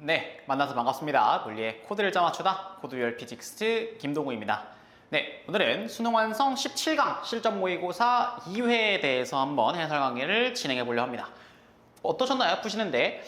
네, 만나서 반갑습니다. 물리의 코드를 짜맞추다 코드별 피직스 김동우입니다. 네, 오늘은 수능 완성 17강 실전 모의고사 2회에 대해서 한번 해설 강의를 진행해 보려고 합니다. 어떠셨나요? 푸시는데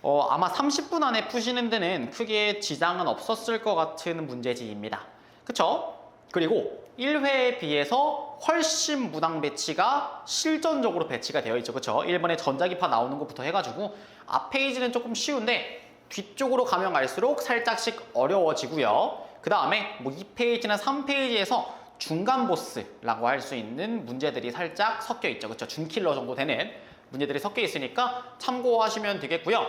아마 30분 안에 푸시는 데는 크게 지장은 없었을 것 같은 문제지입니다. 그쵸? 그리고 1회에 비해서 훨씬 무당 배치가 실전적으로 배치가 되어 있죠. 그쵸? 1번에 전자기파 나오는 것부터 해가지고 앞 페이지는 조금 쉬운데 뒤쪽으로 가면 갈수록 살짝씩 어려워지고요. 그 다음에 뭐 2페이지나 3페이지에서 중간 보스라고 할 수 있는 문제들이 살짝 섞여 있죠. 그쵸? 준킬러 정도 되는 문제들이 섞여 있으니까 참고하시면 되겠고요.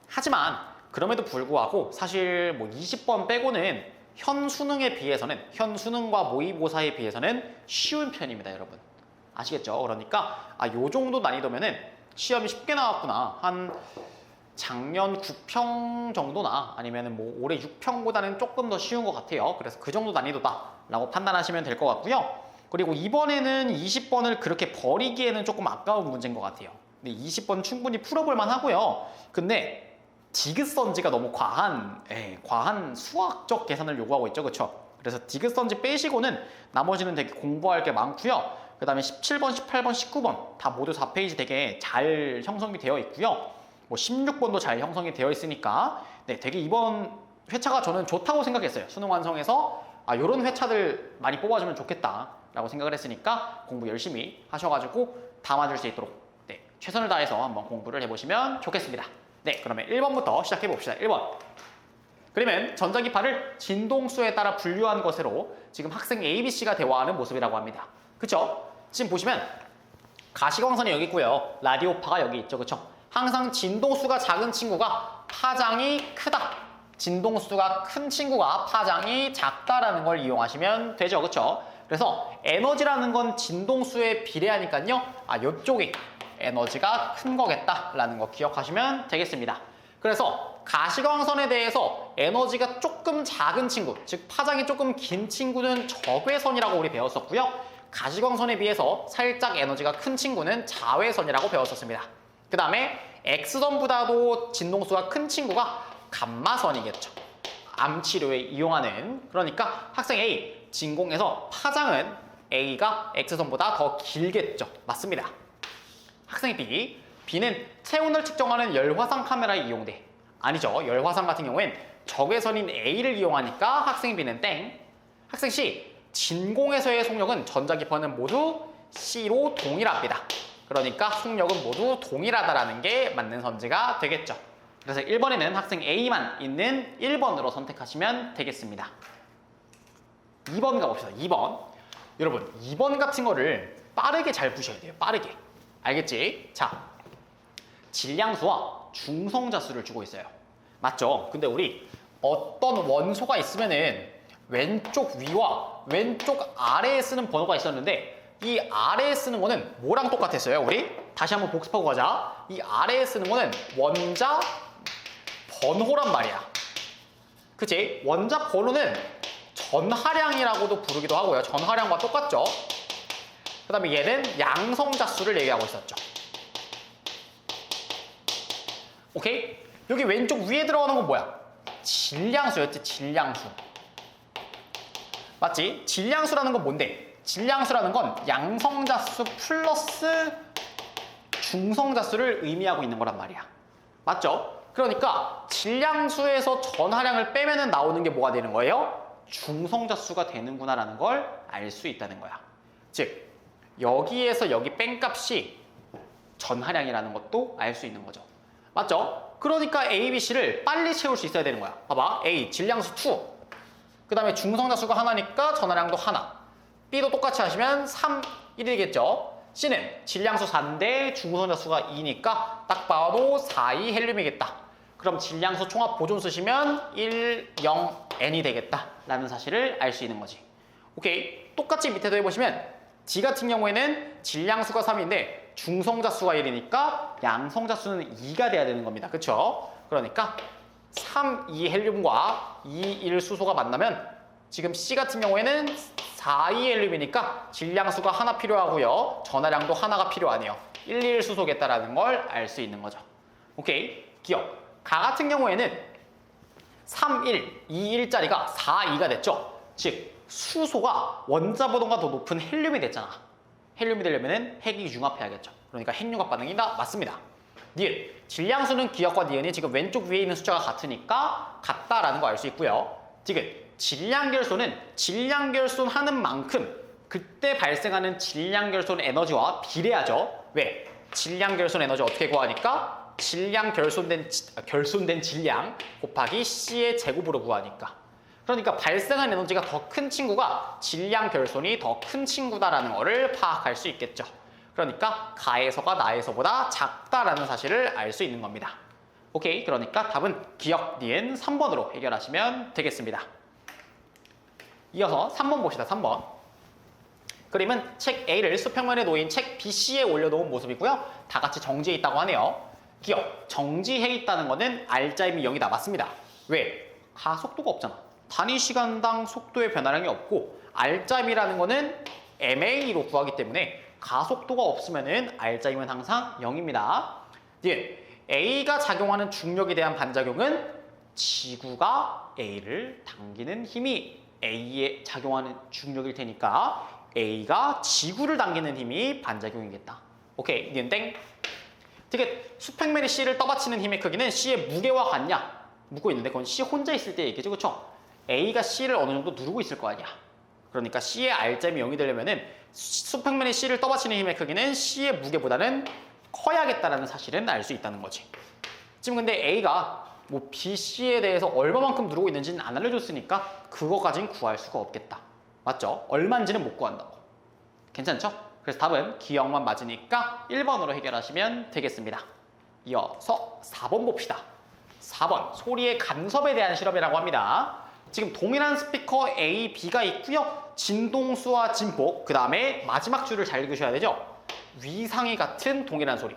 하지만 그럼에도 불구하고 사실 뭐 20번 빼고는 현 수능에 비해서는 현 수능과 모의고사에 비해서는 쉬운 편입니다, 여러분. 아시겠죠? 그러니까 요 정도 난이도면은 시험이 쉽게 나왔구나. 한 작년 9평 정도나 아니면 뭐 올해 6평보다는 조금 더 쉬운 것 같아요. 그래서 그 정도 난이도다라고 판단하시면 될 것 같고요. 그리고 이번에는 20번을 그렇게 버리기에는 조금 아까운 문제인 것 같아요. 근데 20번 충분히 풀어볼 만하고요. 근데 디귿선지가 너무 과한 수학적 계산을 요구하고 있죠. 그렇죠? 그래서 디귿선지 빼시고는 나머지는 되게 공부할 게 많고요. 그 다음에 17번, 18번, 19번 다 모두 4페이지 되게 잘 형성이 되어 있고요. 뭐 16번도 잘 형성이 되어 있으니까 네, 되게 이번 회차가 저는 좋다고 생각했어요. 수능 완성에서 요런 회차들 많이 뽑아주면 좋겠다라고 생각을 했으니까 공부 열심히 하셔가지고 다 맞을 수 있도록 최선을 다해서 한번 공부를 해보시면 좋겠습니다. 네, 그러면 1번부터 시작해 봅시다. 1번. 그러면 전자기파를 진동수에 따라 분류한 것으로 지금 학생 A, B, C가 대화하는 모습이라고 합니다. 그쵸? 지금 보시면 가시광선이 여기 있고요. 라디오파가 여기 있죠. 그쵸? 항상 진동수가 작은 친구가 파장이 크다. 진동수가 큰 친구가 파장이 작다라는 걸 이용하시면 되죠. 그쵸? 그래서 에너지라는 건 진동수에 비례하니까요. 이쪽이 에너지가 큰 거겠다라는 거 기억하시면 되겠습니다. 그래서 가시광선에 대해서 에너지가 조금 작은 친구, 즉 파장이 조금 긴 친구는 적외선이라고 우리 배웠었고요. 가시광선에 비해서 살짝 에너지가 큰 친구는 자외선이라고 배웠었습니다. 그 다음에 X선보다도 진동수가 큰 친구가 감마선이겠죠. 암 치료에 이용하는, 그러니까 학생 A, 진공에서 파장은 A가 X선보다 더 길겠죠. 맞습니다. 학생 B, B는 체온을 측정하는 열화상 카메라에 이용돼. 아니죠. 열화상 같은 경우엔 적외선인 A를 이용하니까 학생 B는 땡. 학생 C, 진공에서의 속력은 전자기파는 모두 C로 동일합니다. 그러니까 속력은 모두 동일하다라는 게 맞는 선지가 되겠죠. 그래서 1번에는 학생 A만 있는 1번으로 선택하시면 되겠습니다. 2번 가봅시다. 2번. 여러분, 2번 같은 거를 빠르게 잘 푸셔야 돼요. 빠르게. 알겠지? 자, 질량수와 중성자수를 주고 있어요. 맞죠? 근데 우리 어떤 원소가 있으면은 왼쪽 위와 왼쪽 아래에 쓰는 번호가 있었는데 이 아래에 쓰는 거는 뭐랑 똑같았어요? 우리 다시 한번 복습하고 가자. 이 아래에 쓰는 거는 원자 번호란 말이야. 그치? 원자 번호는 전하량이라고도 부르기도 하고요. 전하량과 똑같죠? 그 다음에 얘는 양성자수를 얘기하고 있었죠. 오케이? 여기 왼쪽 위에 들어가는 건 뭐야? 질량수였지, 질량수. 맞지? 질량수라는 건 뭔데? 질량수라는 건 양성자수 플러스 중성자수를 의미하고 있는 거란 말이야. 맞죠? 그러니까 질량수에서 전하량을 빼면은 나오는 게 뭐가 되는 거예요? 중성자수가 되는구나라는 걸 알 수 있다는 거야. 즉, 여기에서 여기 뺀 값이 전하량이라는 것도 알 수 있는 거죠. 맞죠? 그러니까 A, B, C를 빨리 채울 수 있어야 되는 거야. 봐봐. A, 질량수 2. 그 다음에 중성자수가 하나니까 전하량도 하나. B도 똑같이 하시면 3, 1이겠죠. C는 질량수 4인데 중성자수가 2니까 딱 봐도 4, 2 헬륨이겠다. 그럼 질량수 총합 보존 쓰시면 1, 0, N이 되겠다 라는 사실을 알 수 있는 거지. 오케이. 똑같이 밑에도 해보시면 D 같은 경우에는 질량수가 3인데 중성자수가 1이니까 양성자수는 2가 돼야 되는 겁니다. 그쵸? 그러니까 3, 2 헬륨과 2, 1 수소가 만나면 지금 C 같은 경우에는 4, 2 헬륨이니까 질량수가 하나 필요하고요. 전하량도 하나가 필요하네요. 1, 1 수소겠다라는 걸 알 수 있는 거죠. 오케이? 기억. 가 같은 경우에는 3, 1, 2, 1짜리가 4, 2가 됐죠. 즉 수소가 원자보다가 더 높은 헬륨이 됐잖아. 헬륨이 되려면 핵이 융합해야겠죠. 그러니까 핵융합 반응이다. 맞습니다. 니은, 질량수는 기억과 니은이 지금 왼쪽 위에 있는 숫자가 같으니까 같다라는 거 알 수 있고요. 디귿, 질량결손은 질량결손 하는 만큼 그때 발생하는 질량결손 에너지와 비례하죠. 왜? 질량결손 에너지 어떻게 구하니까? 결손된 질량 곱하기 C의 제곱으로 구하니까. 그러니까 발생한 에너지가 더 큰 친구가 질량 결손이 더 큰 친구다라는 거를 파악할 수 있겠죠. 그러니까 가에서가 나에서보다 작다라는 사실을 알 수 있는 겁니다. 오케이, 그러니까 답은 기억 니은 3번으로 해결하시면 되겠습니다. 이어서 3번 봅시다. 3번. 그림은 책 A를 수평면에 놓인 책 BC에 올려놓은 모습이고요. 다 같이 정지해 있다고 하네요. 기억, 정지해 있다는 거는 R자임이 0이다. 맞습니다. 왜? 가속도가 없잖아. 단위 시간당 속도의 변화량이 없고 R자임이라는 거는 MA로 구하기 때문에 가속도가 없으면은 R자임은 항상 0입니다. A가 작용하는 중력에 대한 반작용은 지구가 A를 당기는 힘이 A에 작용하는 중력일 테니까 A가 지구를 당기는 힘이 반작용이겠다. 오케이, 니은 땡. 되게 수평면에 C를 떠받치는 힘의 크기는 C의 무게와 같냐? 묻고 있는데 그건 C 혼자 있을 때 얘기죠, 그렇죠? A가 C를 어느 정도 누르고 있을 거 아니야. 그러니까 C의 R점이 0이 되려면은 수평면에 C를 떠받치는 힘의 크기는 C의 무게보다는 커야겠다라는 사실은 알 수 있다는 거지. 지금 근데 A가 뭐 BC에 대해서 얼마만큼 누르고 있는지는 안 알려줬으니까 그거까지는 구할 수가 없겠다. 맞죠? 얼마인지는 못 구한다고. 괜찮죠? 그래서 답은 기억만 맞으니까 1번으로 해결하시면 되겠습니다. 이어서 4번 봅시다. 4번, 소리의 간섭에 대한 실험이라고 합니다. 지금 동일한 스피커 A, B가 있고요. 진동수와 진폭, 그 다음에 마지막 줄을 잘 읽으셔야 되죠. 위상이 같은 동일한 소리.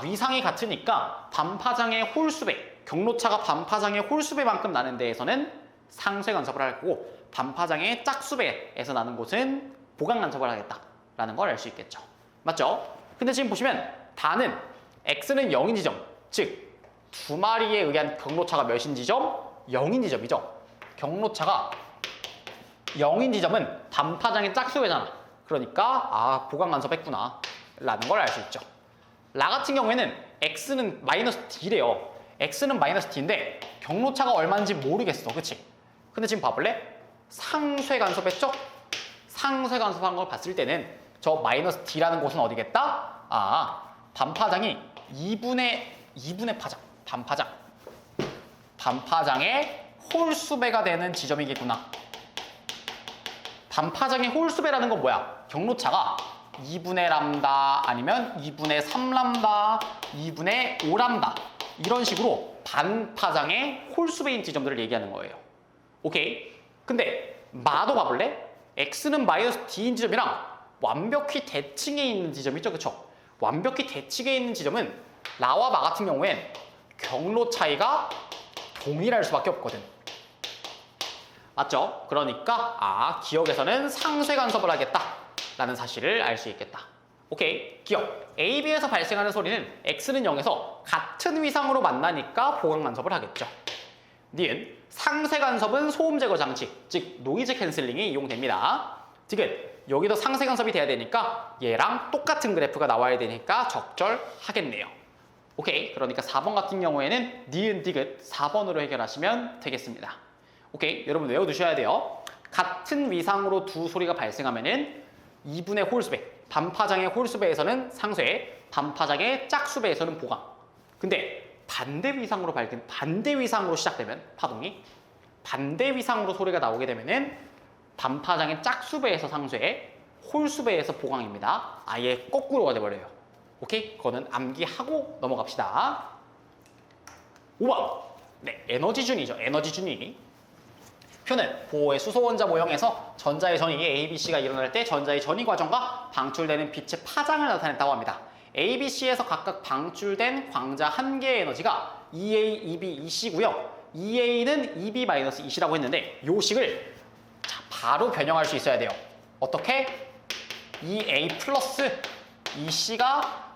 위상이 같으니까 반파장의 홀수배, 경로차가 반파장의 홀수배만큼 나는 데에서는 상쇄 간섭을 할 거고 반파장의 짝수배에서 나는 곳은 보강 간섭을 하겠다라는 걸 알 수 있겠죠. 맞죠? 근데 지금 보시면 다는 X는 0인 지점, 즉 두 마리에 의한 경로차가 몇인 지점? 0인 지점이죠. 경로차가 0인 지점은 반파장의 짝수배잖아. 그러니까 보강 간섭했구나 라는 걸 알 수 있죠. 라 같은 경우에는 X는 마이너스 D래요. X는 마이너스 D인데 경로차가 얼마인지 모르겠어. 그치? 근데 지금 봐볼래? 상쇄 간섭했죠? 상쇄 간섭한 걸 봤을 때는 저 마이너스 D라는 곳은 어디겠다? 반파장이 2분의 파장. 반파장의 홀수배가 되는 지점이겠구나. 반파장의 홀수배라는 건 뭐야? 경로차가 2분의 람다 아니면 2분의 3람다, 2분의 5람다 이런 식으로 반파장의 홀수배인 지점들을 얘기하는 거예요. 오케이? 근데 마도 봐볼래? X는 마이너스 D인 지점이랑 완벽히 대칭에 있는 지점이 있죠, 그쵸? 완벽히 대칭에 있는 지점은 라와 마 같은 경우엔 경로 차이가 동일할 수밖에 없거든. 맞죠? 그러니까 기억에서는 상쇄 간섭을 하겠다라는 사실을 알 수 있겠다. 오케이, 기억. A, B에서 발생하는 소리는 X는 0에서 같은 위상으로 만나니까 보강 간섭을 하겠죠. 니은, 상쇄 간섭은 소음 제거 장치, 즉 노이즈 캔슬링이 이용됩니다. 디귿, 여기도 상쇄 간섭이 돼야 되니까 얘랑 똑같은 그래프가 나와야 되니까 적절하겠네요. 오케이, 그러니까 4번 같은 경우에는 니은, 디귿 4번으로 해결하시면 되겠습니다. 오케이, 여러분 외워두셔야 돼요. 같은 위상으로 두 소리가 발생하면은 2분의 홀수배, 반파장의 홀수배에서는 상쇄, 반파장의 짝수배에서는 보강. 근데 반대 위상으로 시작되면 파동이 반대 위상으로 소리가 나오게 되면은 반파장의 짝수배에서 상쇄, 홀수배에서 보강입니다. 아예 거꾸로가 돼버려요. 오케이? 그거는 암기하고 넘어갑시다. 5번. 네, 에너지준이죠. 에너지준이. 표는 보호의 수소 원자 모형에서 전자의 전이 A, B, C가 일어날 때 전자의 전이 과정과 방출되는 빛의 파장을 나타냈다고 합니다. A, B, C에서 각각 방출된 광자 한 개의 에너지가 EA, EB, EC고요. EA는 EB-EC라고 했는데 이 식을 바로 변형할 수 있어야 돼요. 어떻게? EA 플러스 EC가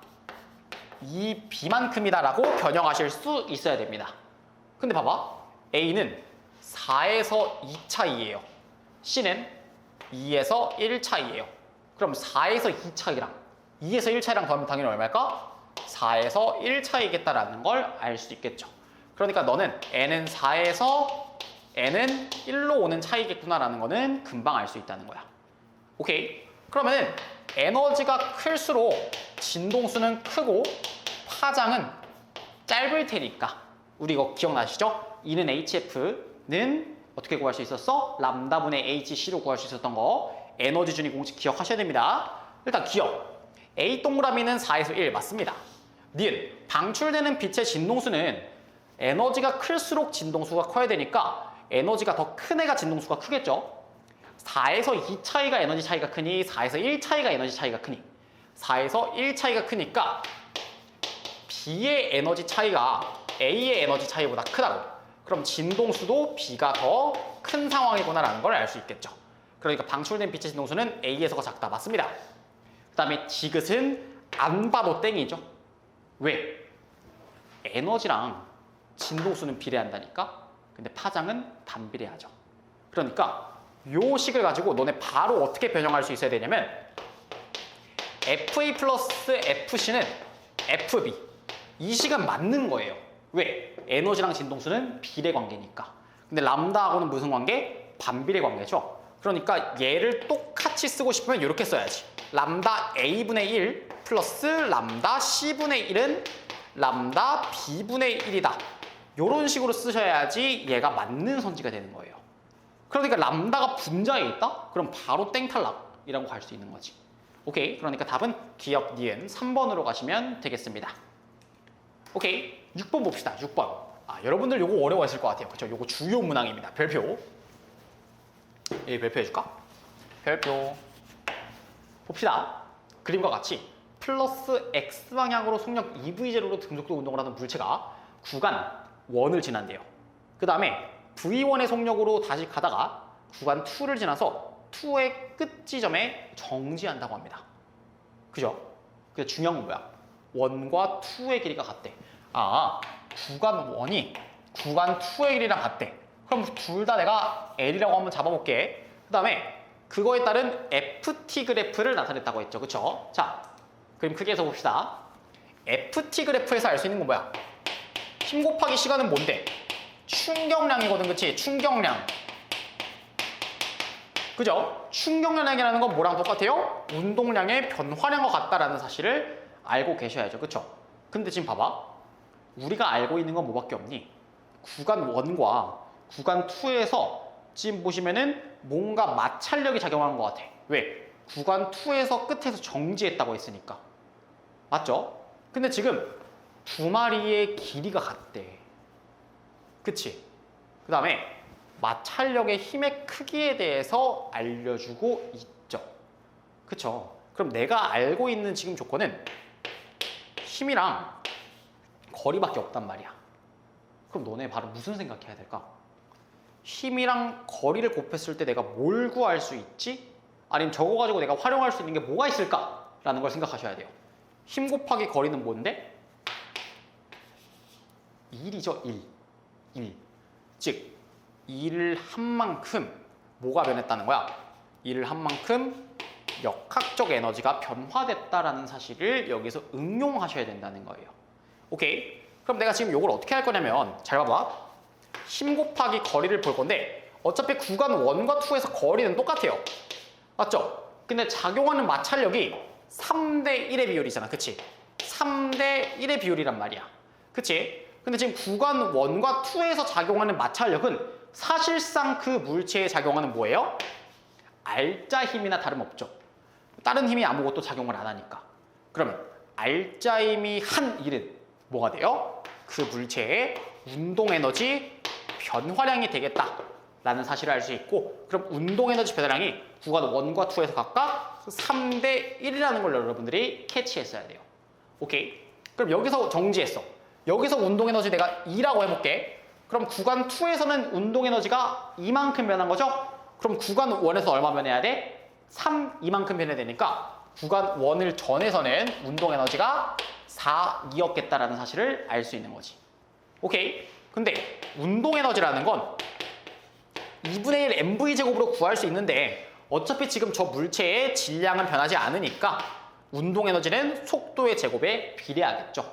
EB만큼이다 라고 변형하실 수 있어야 됩니다. 근데 봐봐. A는 4에서 2 차이예요. C는 2에서 1 차이예요. 그럼 4에서 2 차이랑 2에서 1 차이랑 더하면 당연히 얼마일까? 4에서 1 차이겠다라는 걸 알 수 있겠죠. 그러니까 너는 N은 4에서 N은 1로 오는 차이겠구나라는 거는 금방 알 수 있다는 거야. 오케이. 그러면 에너지가 클수록 진동수는 크고 파장은 짧을 테니까 우리 이거 기억나시죠? E는 HF는 어떻게 구할 수 있었어? 람다분의 HC로 구할 수 있었던 거 에너지 준위 공식 기억하셔야 됩니다. 일단 기억. A 동그라미는 4에서 1 맞습니다. 니은 방출되는 빛의 진동수는 에너지가 클수록 진동수가 커야 되니까 에너지가 더 큰 애가 진동수가 크겠죠. 4에서 2 차이가 에너지 차이가 크니 4에서 1 차이가 에너지 차이가 크니 4에서 1 차이가 크니까 B의 에너지 차이가 A의 에너지 차이보다 크다고. 그럼 진동수도 B가 더 큰 상황이구나라는 걸 알 수 있겠죠. 그러니까 방출된 빛의 진동수는 A에서가 작다. 맞습니다. 그 다음에 디귿은 안 봐도 땡이죠. 왜? 에너지랑 진동수는 비례한다니까? 근데 파장은 반비례하죠. 그러니까 요 식을 가지고 너네 바로 어떻게 변형할 수 있어야 되냐면 FA 플러스 FC는 FB. 이 식은 맞는 거예요. 왜? 에너지랑 진동수는 비례 관계니까. 근데 람다하고는 무슨 관계? 반비례 관계죠. 그러니까 얘를 똑같이 쓰고 싶으면 이렇게 써야지. 람다 A분의 1 플러스 람다 C분의 1은 람다 B분의 1이다. 이런 식으로 쓰셔야지 얘가 맞는 선지가 되는 거예요. 그러니까 람다가 분자에 있다? 그럼 바로 땡탈락이라고 할 수 있는 거지. 오케이. 그러니까 답은 기억 니은 3번으로 가시면 되겠습니다. 오케이. 6번 봅시다. 6번. 여러분들 요거 어려워했을 것 같아요. 그쵸? 요거 주요 문항입니다. 별표. 예, 별표 해줄까? 별표. 봅시다. 그림과 같이 플러스 X방향으로 속력 EV0로 등속도 운동을 하는 물체가 구간 1을 지난대요. 그 다음에 V1의 속력으로 다시 가다가 구간 2를 지나서 2의 끝 지점에 정지한다고 합니다. 그죠? 근데 중요한 건 뭐야? 1과 2의 길이가 같대. 구간 1이 구간 2의 길이랑 같대. 그럼 둘 다 내가 L이라고 한번 잡아볼게. 그 다음에 그거에 따른 FT 그래프를 나타냈다고 했죠. 그쵸? 자, 그림 크게 해서 봅시다. FT 그래프에서 알 수 있는 건 뭐야? 힘 곱하기 시간은 뭔데? 충격량이거든. 그치? 충격량. 그죠? 충격량이라는 건 뭐랑 똑같아요? 운동량의 변화량과 같다라는 사실을 알고 계셔야죠. 그쵸? 근데 지금 봐봐. 우리가 알고 있는 건 뭐밖에 없니? 구간 1과 구간 2에서 지금 보시면은 뭔가 마찰력이 작용하는 것 같아. 왜? 구간 2에서 끝에서 정지했다고 했으니까. 맞죠? 근데 지금 두 마리의 길이가 같대. 그치? 그 다음에 마찰력의 힘의 크기에 대해서 알려주고 있죠. 그쵸? 그럼 내가 알고 있는 지금 조건은 힘이랑 거리밖에 없단 말이야. 그럼 너네 바로 무슨 생각해야 될까? 힘이랑 거리를 곱했을 때 내가 뭘 구할 수 있지? 아니면 저거 가지고 내가 활용할 수 있는 게 뭐가 있을까? 라는 걸 생각하셔야 돼요. 힘 곱하기 거리는 뭔데? 1이죠. 1. 즉 1을 한 만큼 뭐가 변했다는 거야? 1을 한 만큼 역학적 에너지가 변화됐다라는 사실을 여기서 응용하셔야 된다는 거예요. 오케이? 그럼 내가 지금 이걸 어떻게 할 거냐면 잘 봐봐. 힘 곱하기 거리를 볼 건데 어차피 구간 1과 2에서 거리는 똑같아요. 맞죠? 근데 작용하는 마찰력이 3대 1의 비율이잖아. 그치? 3대 1의 비율이란 말이야. 그치? 근데 지금 구간 1과 2에서 작용하는 마찰력은 사실상 그 물체에 작용하는 뭐예요? 알짜 힘이나 다름없죠. 다른 힘이 아무것도 작용을 안 하니까. 그러면 알짜 힘이 한 일은 뭐가 돼요? 그 물체의 운동 에너지 변화량이 되겠다라는 사실을 알 수 있고, 그럼 운동 에너지 변화량이 구간 1과 2에서 각각 3대 1이라는 걸 여러분들이 캐치했어야 돼요. 오케이? 그럼 여기서 정지했어. 여기서 운동 에너지 내가 2라고 해볼게. 그럼 구간 2에서는 운동 에너지가 이만큼 변한 거죠? 그럼 구간 1에서 얼마 변해야 돼? 3 이만큼 변해야 되니까 구간 1을 전에서는 운동 에너지가 4, 2였겠다라는 사실을 알 수 있는 거지. 오케이? 근데 운동 에너지라는 건 2분의 1 mv 제곱으로 구할 수 있는데 어차피 지금 저 물체의 질량은 변하지 않으니까 운동 에너지는 속도의 제곱에 비례하겠죠.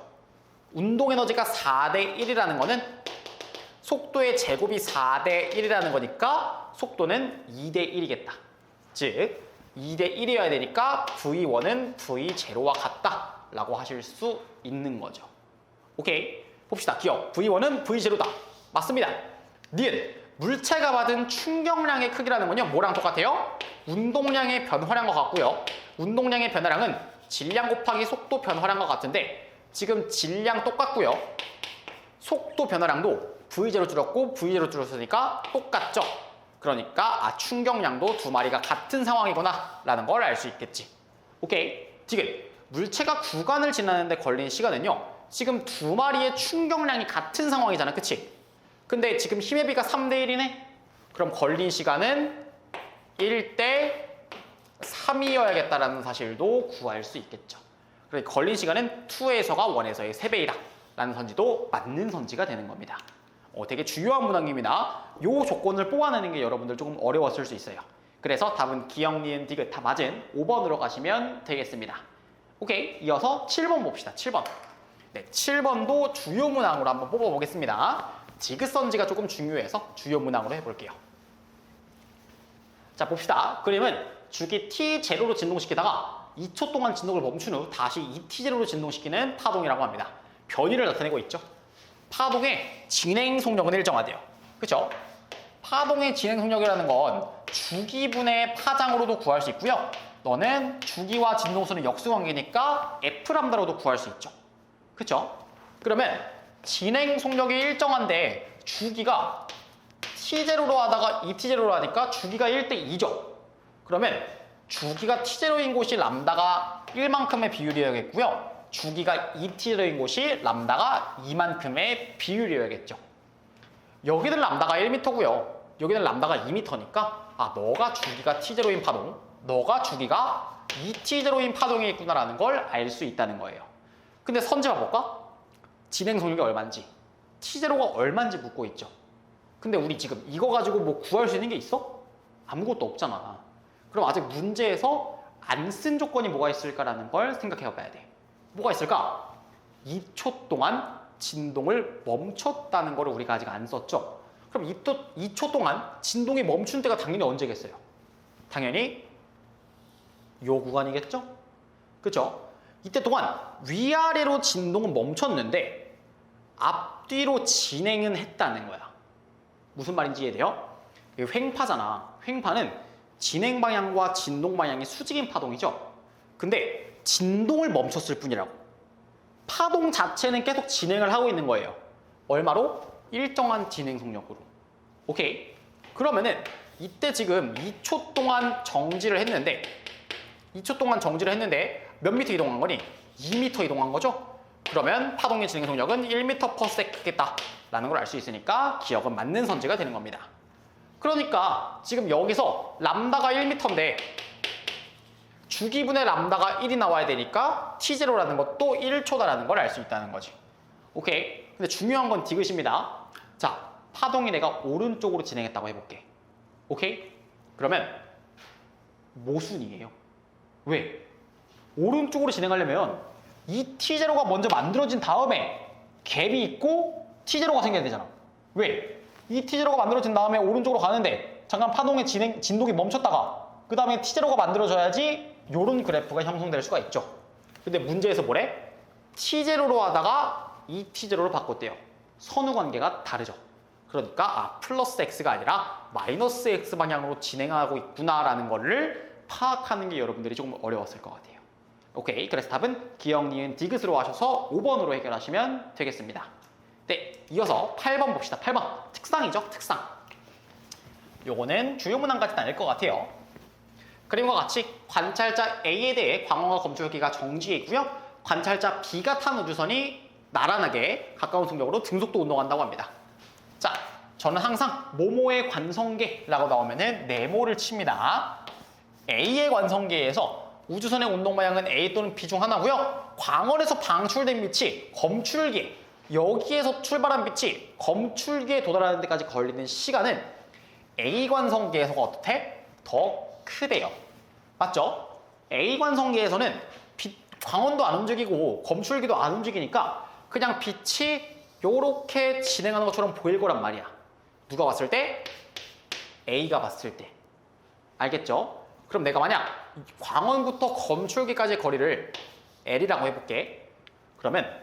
운동 에너지가 4대 1이라는 거는 속도의 제곱이 4대 1이라는 거니까 속도는 2대 1이겠다. 즉 2대 1이어야 되니까 V1은 V0와 같다라고 하실 수 있는 거죠. 오케이, 봅시다. 기억, V1은 V0다. 맞습니다. 니은, 물체가 받은 충격량의 크기라는 건요, 뭐랑 똑같아요? 운동량의 변화량과 같고요. 운동량의 변화량은 질량 곱하기 속도 변화량과 같은데 지금 질량 똑같고요. 속도 변화량도 V0 줄였고 V0 줄였으니까 똑같죠. 그러니까 충격량도 두 마리가 같은 상황이구나 라는 걸 알 수 있겠지. 오케이, 지금 물체가 구간을 지나는데 걸린 시간은요, 지금 두 마리의 충격량이 같은 상황이잖아, 그치? 근데 지금 힘의 비가 3대 1이네? 그럼 걸린 시간은 1대 3이어야겠다라는 사실도 구할 수 있겠죠. 그래서 걸린 시간은 2에서가 1에서의 3배이다 라는 선지도 맞는 선지가 되는 겁니다. 되게 주요한 문항입니다. 이 조건을 뽑아내는 게 여러분들 조금 어려웠을 수 있어요. 그래서 답은 기억, 니은, 디귿 다 맞은 5번으로 가시면 되겠습니다. 오케이, 이어서 7번 봅시다. 7번. 네, 7번도 주요 문항으로 한번 뽑아보겠습니다. 지그선지가 조금 중요해서 주요 문항으로 해볼게요. 자, 봅시다. 그림은 주기 t0로 진동시키다가 2초 동안 진동을 멈춘 후 다시 2t0로 진동시키는 파동이라고 합니다. 변이를 나타내고 있죠. 파동의 진행 속력은 일정하대요. 그렇죠? 파동의 진행 속력이라는 건 주기분의 파장으로도 구할 수 있고요. 너는 주기와 진동수는 역수관계니까 F람다로도 구할 수 있죠. 그렇죠? 그러면 진행 속력이 일정한데 주기가 T0로 하다가 2T0로 하니까 주기가 1대 2죠. 그러면 주기가 T0인 곳이 람다가 1만큼의 비율이어야겠고요. 주기가 2T인 곳이 람다가 2만큼의 비율이어야겠죠. 여기는 람다가 1m고요. 여기는 람다가 2m니까 너가 주기가 T0인 파동, 너가 주기가 2T0인 파동이 있구나라는 걸 알 수 있다는 거예요. 근데 선지 봐볼까? 진행 속력이 얼마인지, T0가 얼마인지 묻고 있죠. 근데 우리 지금 이거 가지고 뭐 구할 수 있는 게 있어? 아무것도 없잖아. 그럼 아직 문제에서 안 쓴 조건이 뭐가 있을까라는 걸 생각해 봐야 돼. 뭐가 있을까? 2초 동안 진동을 멈췄다는 거를 우리가 아직 안 썼죠. 그럼 2초 동안 진동이 멈춘 때가 당연히 언제겠어요? 당연히 요 구간이겠죠? 그죠? 이때 동안 위아래로 진동은 멈췄는데 앞뒤로 진행은 했다는 거야. 무슨 말인지 이해돼요? 이게 횡파잖아. 횡파는 진행 방향과 진동 방향이 수직인 파동이죠. 근데 진동을 멈췄을 뿐이라고. 파동 자체는 계속 진행을 하고 있는 거예요. 얼마로? 일정한 진행 속력으로. 오케이. 그러면은 이때 지금 2초 동안 정지를 했는데 2초 동안 정지를 했는데 몇 미터 이동한 거니? 2미터 이동한 거죠? 그러면 파동의 진행 속력은 1m/s겠다 라는 걸 알 수 있으니까 기억은 맞는 선지가 되는 겁니다. 그러니까 지금 여기서 람다가 1m인데 주기분의 람다가 1이 나와야 되니까 T0라는 것도 1초다라는 걸 알 수 있다는 거지. 오케이. 근데 중요한 건 디귿입니다. 자, 파동이 내가 오른쪽으로 진행했다고 해볼게. 오케이? 그러면 모순이에요. 왜? 오른쪽으로 진행하려면 이 T0가 먼저 만들어진 다음에 갭이 있고 T0가 생겨야 되잖아. 왜? 이 T0가 만들어진 다음에 오른쪽으로 가는데 잠깐 파동의 진동이 멈췄다가 그 다음에 T0가 만들어져야지 요런 그래프가 형성될 수가 있죠. 근데 문제에서 뭐래? T0로 하다가 이 T0로 바꿨대요. 선후 관계가 다르죠. 그러니까 플러스 X가 아니라 마이너스 X 방향으로 진행하고 있구나라는 거를 파악하는 게 여러분들이 조금 어려웠을 것 같아요. 오케이, 그래서 답은 기억, 니은, 디귿으로 하셔서 5번으로 해결하시면 되겠습니다. 네, 이어서 8번 봅시다. 8번, 특상이죠, 특상. 요거는 주요 문항까지는 아닐 것 같아요. 그림과 같이 관찰자 A에 대해 광원과 검출기가 정지해 있고요. 관찰자 B가 탄 우주선이 나란하게 가까운 속력으로 등속도 운동한다고 합니다. 자, 저는 항상 모모의 관성계라고 나오면은 네모를 칩니다. A의 관성계에서 우주선의 운동 방향은 A 또는 B 중 하나고요. 광원에서 방출된 빛이 검출기, 여기에서 출발한 빛이 검출기에 도달하는 데까지 걸리는 시간은 A관성계에서가 어떻대? 더 크대요. 맞죠? A관성계에서는 광원도 안 움직이고 검출기도 안 움직이니까 그냥 빛이 요렇게 진행하는 것처럼 보일 거란 말이야. 누가 봤을 때? A가 봤을 때. 알겠죠? 그럼 내가 만약 광원부터 검출기까지의 거리를 L이라고 해볼게. 그러면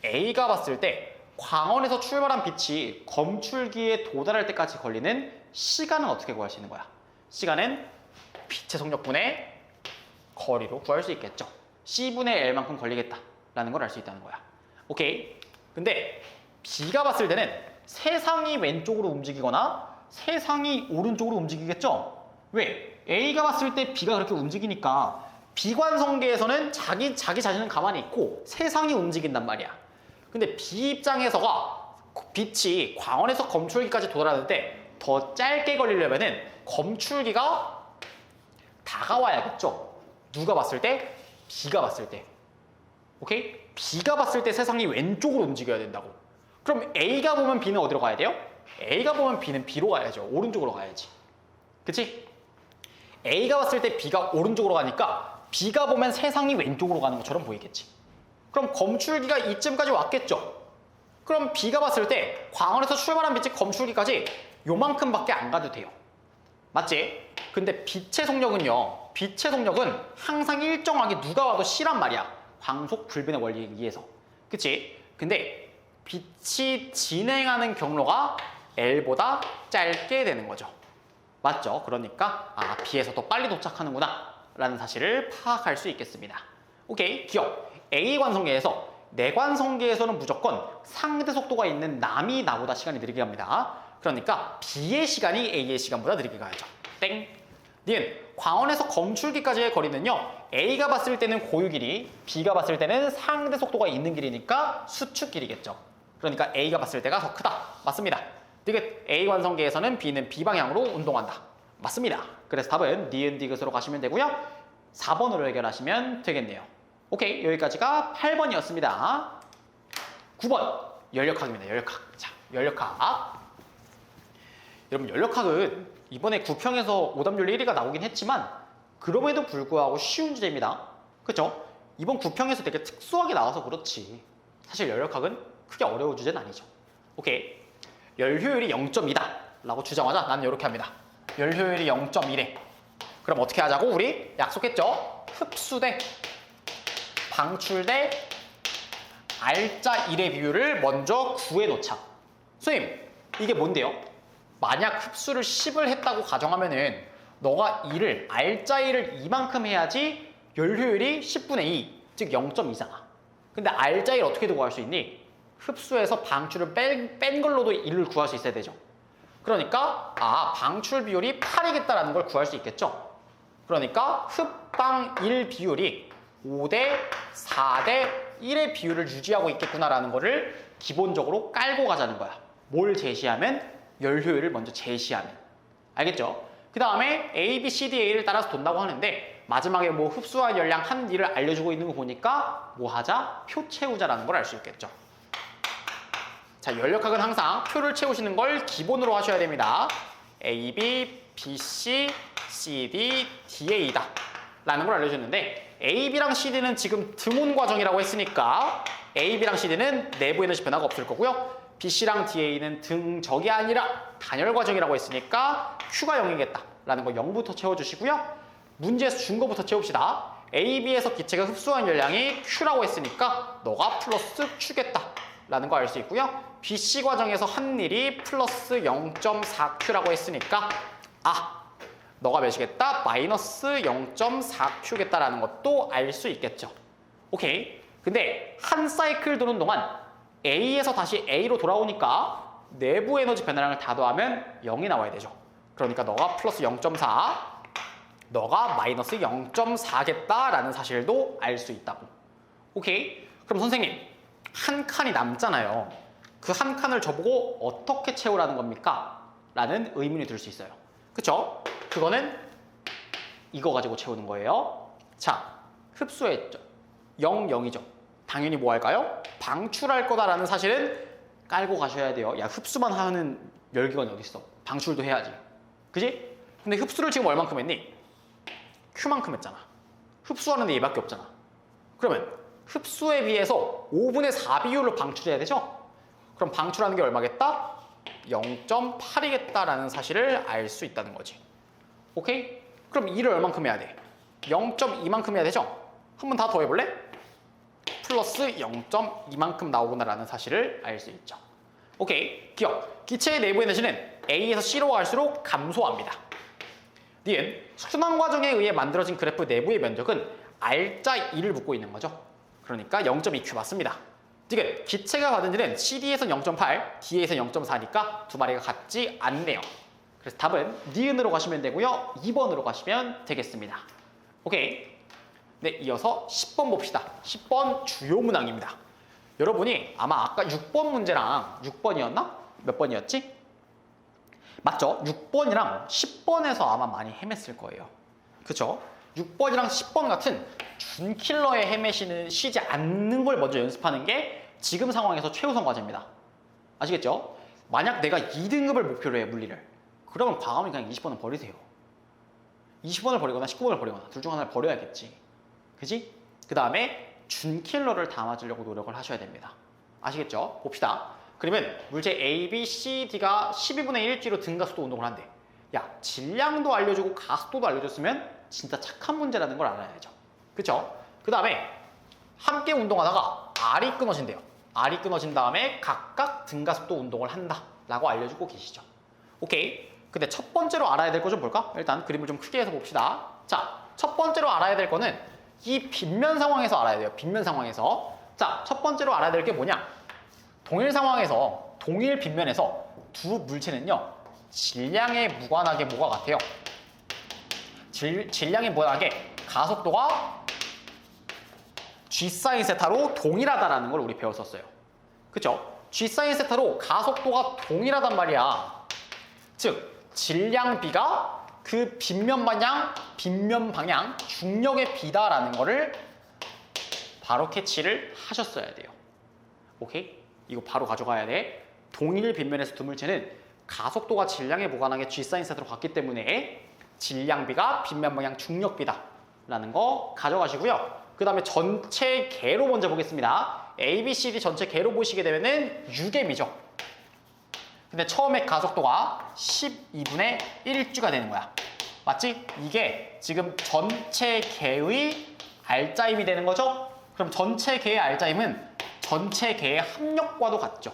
A가 봤을 때 광원에서 출발한 빛이 검출기에 도달할 때까지 걸리는 시간은 어떻게 구할 수 있는 거야? 시간은 빛의 속력분의 거리로 구할 수 있겠죠. C분의 L만큼 걸리겠다라는 걸 알 수 있다는 거야. 오케이. 근데 B가 봤을 때는 세상이 왼쪽으로 움직이거나 세상이 오른쪽으로 움직이겠죠? 왜? A가 봤을 때 B가 그렇게 움직이니까 비관성계에서는 자기 자신은 가만히 있고 세상이 움직인단 말이야. 근데 B 입장에서가 빛이 광원에서 검출기까지 도달하는데 더 짧게 걸리려면은 검출기가 다가와야겠죠? 누가 봤을 때? B가 봤을 때. 오케이? B가 봤을 때 세상이 왼쪽으로 움직여야 된다고. 그럼 A가 보면 B는 어디로 가야 돼요? A가 보면 B는 B로 가야죠. 오른쪽으로 가야지. 그치? A가 봤을 때 B가 오른쪽으로 가니까 B가 보면 세상이 왼쪽으로 가는 것처럼 보이겠지. 그럼 검출기가 이쯤까지 왔겠죠? 그럼 B가 봤을 때 광원에서 출발한 빛이 검출기까지 요만큼밖에 안 가도 돼요. 맞지? 근데 빛의 속력은요. 빛의 속력은 항상 일정하게 누가 와도 C란 말이야. 광속 불변의 원리에 의해서. 그치? 근데 빛이 진행하는 경로가 L보다 짧게 되는 거죠. 맞죠? 그러니까 B에서 더 빨리 도착하는구나 라는 사실을 파악할 수 있겠습니다. 오케이, 기억. A관성계에서 내관성계에서는 무조건 상대 속도가 있는 남이 나보다 시간이 느리게 갑니다. 그러니까 B의 시간이 A의 시간보다 느리게 가야죠. 땡. 니은 광원에서 검출기까지의 거리는요. A가 봤을 때는 고유 길이, B가 봤을 때는 상대 속도가 있는 길이니까 수축 길이겠죠. 그러니까 A가 봤을 때가 더 크다. 맞습니다. 디귿 A관성계에서는 B는 B방향으로 운동한다. 맞습니다. 그래서 답은 니은 디귿으로 가시면 되고요. 4번으로 해결하시면 되겠네요. 오케이, 여기까지가 8번이었습니다. 9번 연력학입니다. 연력학. 자, 연력학. 여러분 연력학은 이번에 구평에서 오답률 1위가 나오긴 했지만 그럼에도 불구하고 쉬운 주제입니다. 그렇죠? 이번 구평에서 되게 특수하게 나와서 그렇지. 사실 연력학은 크게 어려운 주제는 아니죠. 오케이. 열 효율이 0.2다 라고 주자마자 나는 이렇게 합니다. 열 효율이 0.1에 그럼 어떻게 하자고? 우리 약속했죠? 흡수 대 방출 대 R자 1의 비율을 먼저 구해놓자. 선생님, 이게 뭔데요? 만약 흡수를 10을 했다고 가정하면은 너가 2를 R자 1을 이만큼 해야지 열 효율이 10분의 2, 즉 0.2잖아. 근데 R자 1 어떻게 구할 수 있니? 흡수해서 방출을 뺀 걸로도 1을 구할 수 있어야 되죠. 그러니까 방출 비율이 8이겠다라는 걸 구할 수 있겠죠. 그러니까 흡방 1 비율이 5대 4대 1의 비율을 유지하고 있겠구나라는 거를 기본적으로 깔고 가자는 거야. 뭘 제시하면? 열 효율을 먼저 제시하면. 알겠죠? 그 다음에 A, B, C, D, A를 따라서 돈다고 하는데 마지막에 뭐 흡수한 열량 한 D를 알려주고 있는 거 보니까 뭐 하자? 표 채우자라는 걸 알 수 있겠죠. 자, 연력학은 항상 표를 채우시는 걸 기본으로 하셔야 됩니다. A, B, B, C, C, D, D, A다 라는 걸 알려줬는데 A, B랑 C, D는 지금 등온 과정이라고 했으니까 A, B랑 C, D는 내부 에너지 변화가 없을 거고요. B, C랑 D, A는 등적이 아니라 단열 과정이라고 했으니까 Q가 0이겠다 라는 거 0부터 채워주시고요. 문제에서 준 거부터 채웁시다. A, B에서 기체가 흡수한 열량이 Q라고 했으니까 너가 플러스 Q겠다 라는 거 알 수 있고요. B, C 과정에서 한 일이 플러스 0.4Q라고 했으니까 너가 몇이겠다? 마이너스 0.4Q겠다라는 것도 알 수 있겠죠. 오케이. 근데 한 사이클 도는 동안 A에서 다시 A로 돌아오니까 내부 에너지 변화량을 다 더하면 0이 나와야 되죠. 그러니까 너가 플러스 0.4, 너가 마이너스 0.4겠다라는 사실도 알 수 있다고. 오케이. 그럼 선생님, 한 칸이 남잖아요. 그 한 칸을 저보고 어떻게 채우라는 겁니까? 라는 의문이 들 수 있어요. 그쵸? 그거는 이거 가지고 채우는 거예요. 자, 흡수했죠. 0, 0이죠. 당연히 뭐 할까요? 방출할 거다라는 사실은 깔고 가셔야 돼요. 야, 흡수만 하는 열기관이 어딨어? 방출도 해야지. 그지? 근데 흡수를 지금 얼만큼 했니? Q만큼 했잖아. 흡수하는데 얘밖에 없잖아. 그러면 흡수에 비해서 5분의 4 비율로 방출해야 되죠? 그럼 방출하는 게 얼마겠다? 0.8이겠다라는 사실을 알 수 있다는 거지. 오케이? 그럼 2를 얼만큼 해야 돼? 0.2만큼 해야 되죠? 한 번 다 더해볼래? 플러스 0.2만큼 나오구나라는 사실을 알 수 있죠. 오케이, 기억. 기체의 내부 에너지는 A에서 C로 갈수록 감소합니다. 니은 순환 과정에 의해 만들어진 그래프 내부의 면적은 R자 2를 묻고 있는 거죠. 그러니까 0.2Q 맞습니다. 지금 기체가 받은 질은 CD에서 0.8, D에서 0.4니까 두 마리가 같지 않네요. 그래서 답은 니은으로 가시면 되고요. 2번으로 가시면 되겠습니다. 오케이. 네, 이어서 10번 봅시다. 10번 주요 문항입니다. 여러분이 아마 아까 6번 문제랑 6번이었나? 몇 번이었지? 맞죠? 6번이랑 10번에서 아마 많이 헤맸을 거예요. 그쵸? 6번이랑 10번 같은 준킬러에 쉬지 않는 걸 먼저 연습하는 게 지금 상황에서 최우선 과제입니다. 아시겠죠? 만약 내가 2등급을 목표로 해, 물리를. 그러면 과감히 그냥 20번은 버리세요. 20번을 버리거나 19번을 버리거나 둘 중 하나를 버려야겠지. 그지? 그 다음에 준킬러를 다 맞으려고 노력을 하셔야 됩니다. 아시겠죠? 봅시다. 그러면 물체 A, B, C, D가 12분의 1G로 등가속도 운동을 한대. 야, 질량도 알려주고 가속도도 알려줬으면 진짜 착한 문제라는 걸 알아야죠. 그쵸? 그 다음에 함께 운동하다가 R이 끊어진대요. R이 끊어진 다음에 각각 등가속도 운동을 한다 라고 알려주고 계시죠. 오케이. 근데 첫 번째로 알아야 될 거 좀 볼까? 일단 그림을 좀 크게 해서 봅시다. 자, 첫 번째로 알아야 될 거는 이 빗면 상황에서 알아야 돼요. 빗면 상황에서. 자, 첫 번째로 알아야 될 게 뭐냐? 동일 상황에서, 동일 빗면에서 두 물체는요, 질량에 무관하게 뭐가 같아요? 질량에 무관하게 가속도가 G 사인 세타로 동일하다라는 걸 우리 배웠었어요. 그쵸? G 사인 세타로 가속도가 동일하단 말이야. 즉, 질량 B가 그 빗면 방향 중력의 B다라는 거를 바로 캐치를 하셨어야 돼요. 오케이? 이거 바로 가져가야 돼. 동일 빗면에서 두 물체는 가속도가 질량에 무관하게 G 사인 세타로 같기 때문에 질량 B가 빗면 방향 중력 B다라는 거 가져가시고요. 그 다음에 전체 개로 먼저 보겠습니다. A, B, C, D 전체 개로 보시게 되면은 6M이죠. 근데 처음에 가속도가 12분의 1G가 되는 거야. 맞지? 이게 지금 전체 개의 R자임이 되는 거죠? 그럼 전체 개의 R자임은 전체 개의 합력과도 같죠?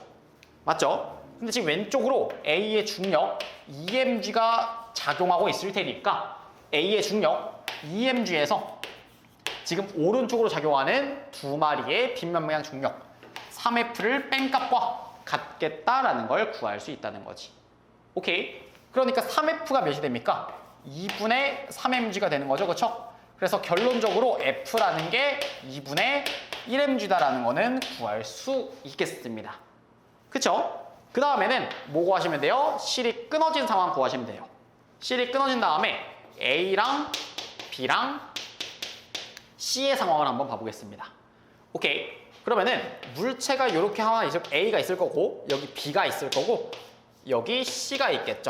맞죠? 근데 지금 왼쪽으로 A의 중력 EMG가 작용하고 있을 테니까 A의 중력 EMG에서 지금 오른쪽으로 작용하는 두 마리의 빗면 방향 중력 3F를 뺀 값과 같겠다라는 걸 구할 수 있다는 거지. 오케이. 그러니까 3F가 몇이 됩니까? 2분의 3mg가 되는 거죠. 그렇죠? 그래서 결론적으로 F라는 게 2분의 1mg다라는 거는 구할 수 있겠습니다. 그쵸? 그 다음에는 뭐 구하시면 돼요? 실이 끊어진 상황 구하시면 돼요. 실이 끊어진 다음에 A랑 B랑 C의 상황을 한번 봐보겠습니다. 오케이. 그러면은 물체가 이렇게 하나 있을, A가 있을 거고 여기 B가 있을 거고 여기 C가 있겠죠.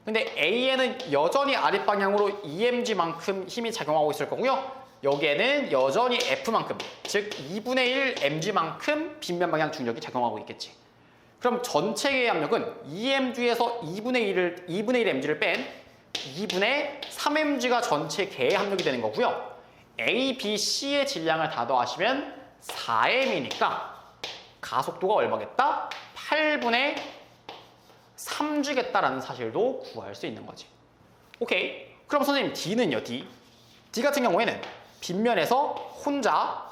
근데 A에는 여전히 아랫방향으로 EMG만큼 힘이 작용하고 있을 거고요. 여기에는 여전히 F만큼, 즉 2분의 1 mg만큼 빗면 방향 중력이 작용하고 있겠지. 그럼 전체의 압력은 EMG에서 2분의 1 mg를 뺀 2분의 3mg가 전체 개의 압력이 되는 거고요. A, B, C의 질량을 다 더하시면 4m이니까 가속도가 얼마겠다? 8분의 3G겠다라는 사실도 구할 수 있는 거지. 오케이. 그럼 선생님 D는요? D 같은 경우에는 빗면에서 혼자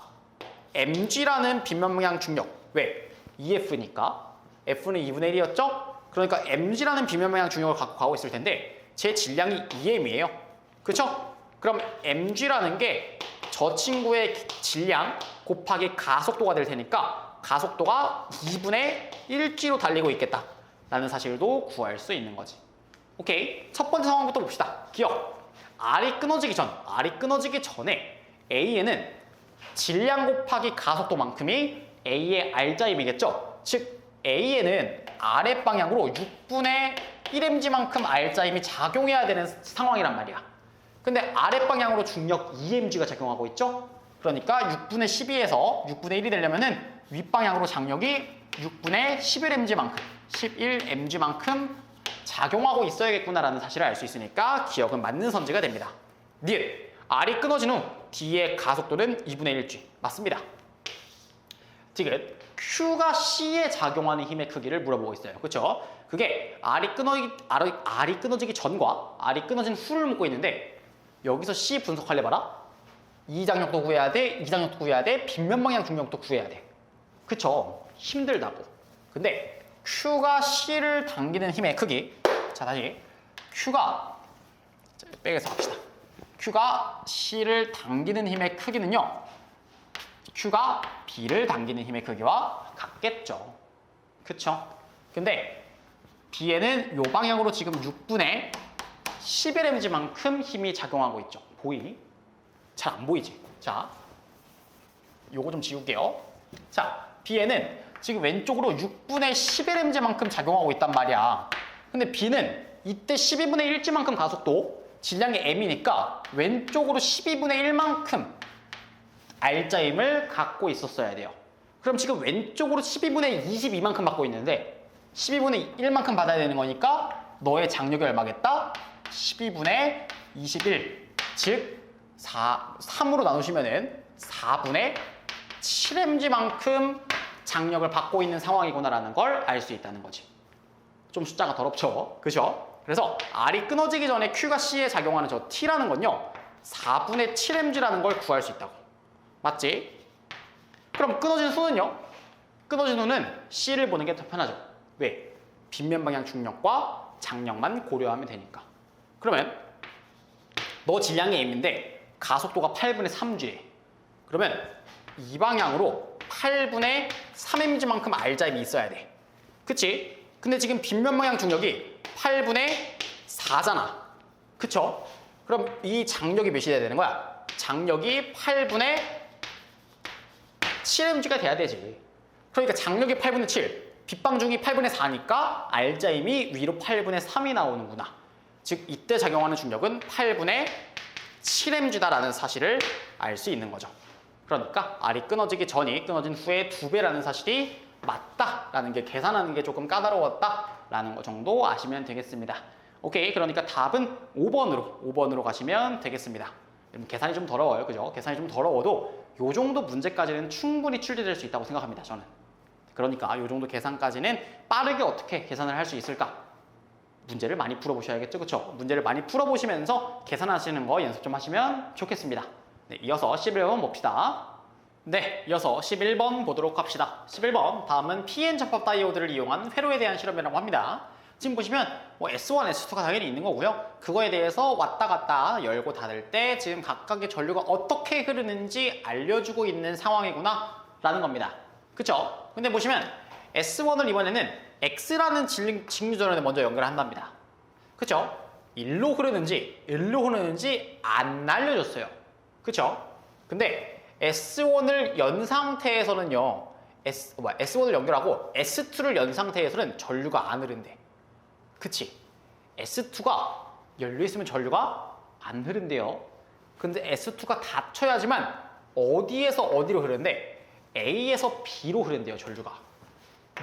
mg라는 빗면 방향 중력. 왜? EF니까. F는 2분의 1이었죠? 그러니까 mg라는 빗면 방향 중력을 갖고 가고 있을 텐데 제 질량이 2m이에요. 그쵸? 그럼 mg라는 게 저 친구의 질량 곱하기 가속도가 될 테니까 가속도가 2분의 1g로 달리고 있겠다 라는 사실도 구할 수 있는 거지. 오케이. 첫 번째 상황부터 봅시다. 기억. R이 끊어지기 전에 A에는 질량 곱하기 가속도만큼이 A의 R자임이겠죠? 즉 A에는 아랫방향으로 6분의 1mg만큼 R자임이 작용해야 되는 상황이란 말이야. 근데 아랫방향으로 중력 2mg가 작용하고 있죠? 그러니까 6분의 12에서 6분의 1이 되려면은 윗방향으로 장력이 6분의 11mg만큼 작용하고 있어야겠구나라는 사실을 알 수 있으니까 기억은 맞는 선지가 됩니다. 니은, R이 끊어진 후 D의 가속도는 2분의 1g. 맞습니다. 지금 Q가 C에 작용하는 힘의 크기를 물어보고 있어요. 그렇죠? 그게 R이 끊어지기 전과 R이 끊어진 후를 묻고 있는데 여기서 C 분석할래 봐라. 이장력도 구해야 돼, 이장력도 구해야 돼, 빗면 방향 중력도 구해야 돼. 그쵸? 힘들다고. 근데 Q가 C를 당기는 힘의 크기. 자, 다시 Q가 백에서 합시다. Q가 C를 당기는 힘의 크기는요. Q가 B를 당기는 힘의 크기와 같겠죠. 그쵸? 근데 B에는 요 방향으로 지금 6분의 11mg만큼 힘이 작용하고 있죠. 보이니? 잘 안 보이지? 자, 요거 좀 지울게요. 자, B에는 지금 왼쪽으로 6분의 11mg만큼 작용하고 있단 말이야. 근데 B는 이때 12분의 1g만큼 가속도, 질량이 m이니까 왼쪽으로 12분의 1만큼 R자임을 갖고 있었어야 돼요. 그럼 지금 왼쪽으로 12분의 22만큼 받고 있는데 12분의 1만큼 받아야 되는 거니까 너의 장력이 얼마겠다? 12분의 21, 즉 3으로 나누시면은 4분의 7mg만큼 장력을 받고 있는 상황이구나라는 걸 알 수 있다는 거지. 좀 숫자가 더럽죠? 그죠? 그래서 R이 끊어지기 전에 Q가 C에 작용하는 저 T라는 건요 4분의 7mg라는 걸 구할 수 있다고. 맞지? 그럼 끊어진 수는요? 끊어진 수는 C를 보는 게 더 편하죠. 왜? 빗면 방향 중력과 장력만 고려하면 되니까. 그러면 너 질량이 m인데 가속도가 8분의 3g. 그러면 이 방향으로 8분의 3mg만큼 R자임이 있어야 돼. 그치? 근데 지금 빗면 방향 중력이 8분의 4잖아. 그쵸? 그럼 이 장력이 몇이 돼야 되는 거야? 장력이 8분의 7mg가 돼야 되지. 그러니까 장력이 8분의 7, 빗방중이 8분의 4니까 R자임이 위로 8분의 3이 나오는구나. 즉 이때 작용하는 중력은 8분의 7mg다라는 사실을 알 수 있는 거죠. 그러니까 R이 끊어지기 전이 끊어진 후의 2배라는 사실이 맞다라는 게 계산하는 게 조금 까다로웠다라는 거 정도 아시면 되겠습니다. 오케이, 그러니까 답은 5번으로 가시면 되겠습니다. 계산이 좀 더러워요. 그죠? 계산이 좀 더러워도 요 정도 문제까지는 충분히 출제될 수 있다고 생각합니다. 저는. 그러니까 요 정도 계산까지는 빠르게 어떻게 계산을 할 수 있을까? 문제를 많이 풀어보셔야겠죠. 그렇죠? 문제를 많이 풀어보시면서 계산하시는 거 연습 좀 하시면 좋겠습니다. 네, 이어서 11번 봅시다. 네, 이어서 11번 보도록 합시다. 11번, 다음은 PN 접합 다이오드를 이용한 회로에 대한 실험이라고 합니다. 지금 보시면 뭐 S1, S2가 당연히 있는 거고요. 그거에 대해서 왔다 갔다 열고 닫을 때 지금 각각의 전류가 어떻게 흐르는지 알려주고 있는 상황이구나 라는 겁니다. 그쵸? 근데 보시면 S1을 이번에는 X라는 직류전원에 먼저 연결을 한답니다. 그쵸? 일로 흐르는지 안 알려줬어요. 그쵸? 근데 S1을 연 상태에서는요, S1을 연결하고 S2를 연 상태에서는 전류가 안 흐른대. 그치? S2가 열려있으면 전류가 안 흐른대요. 근데 S2가 닫혀야지만 어디에서 어디로 흐르는데 A에서 B로 흐른대요, 전류가.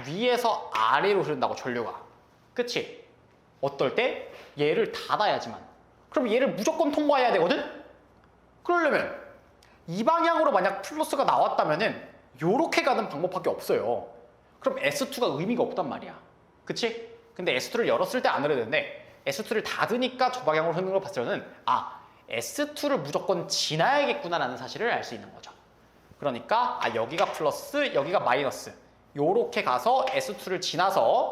위에서 아래로 흐른다고, 전류가. 그치? 어떨 때? 얘를 닫아야지만. 그럼 얘를 무조건 통과해야 되거든? 그러려면 이 방향으로 만약 플러스가 나왔다면은 요렇게 가는 방법밖에 없어요. 그럼 S2가 의미가 없단 말이야. 그치? 근데 S2를 열었을 때 안 흐르는데 S2를 닫으니까 저 방향으로 흐르는 걸 봤을 때는 S2를 무조건 지나야겠구나라는 사실을 알 수 있는 거죠. 그러니까 여기가 플러스, 여기가 마이너스. 요렇게 가서 S2를 지나서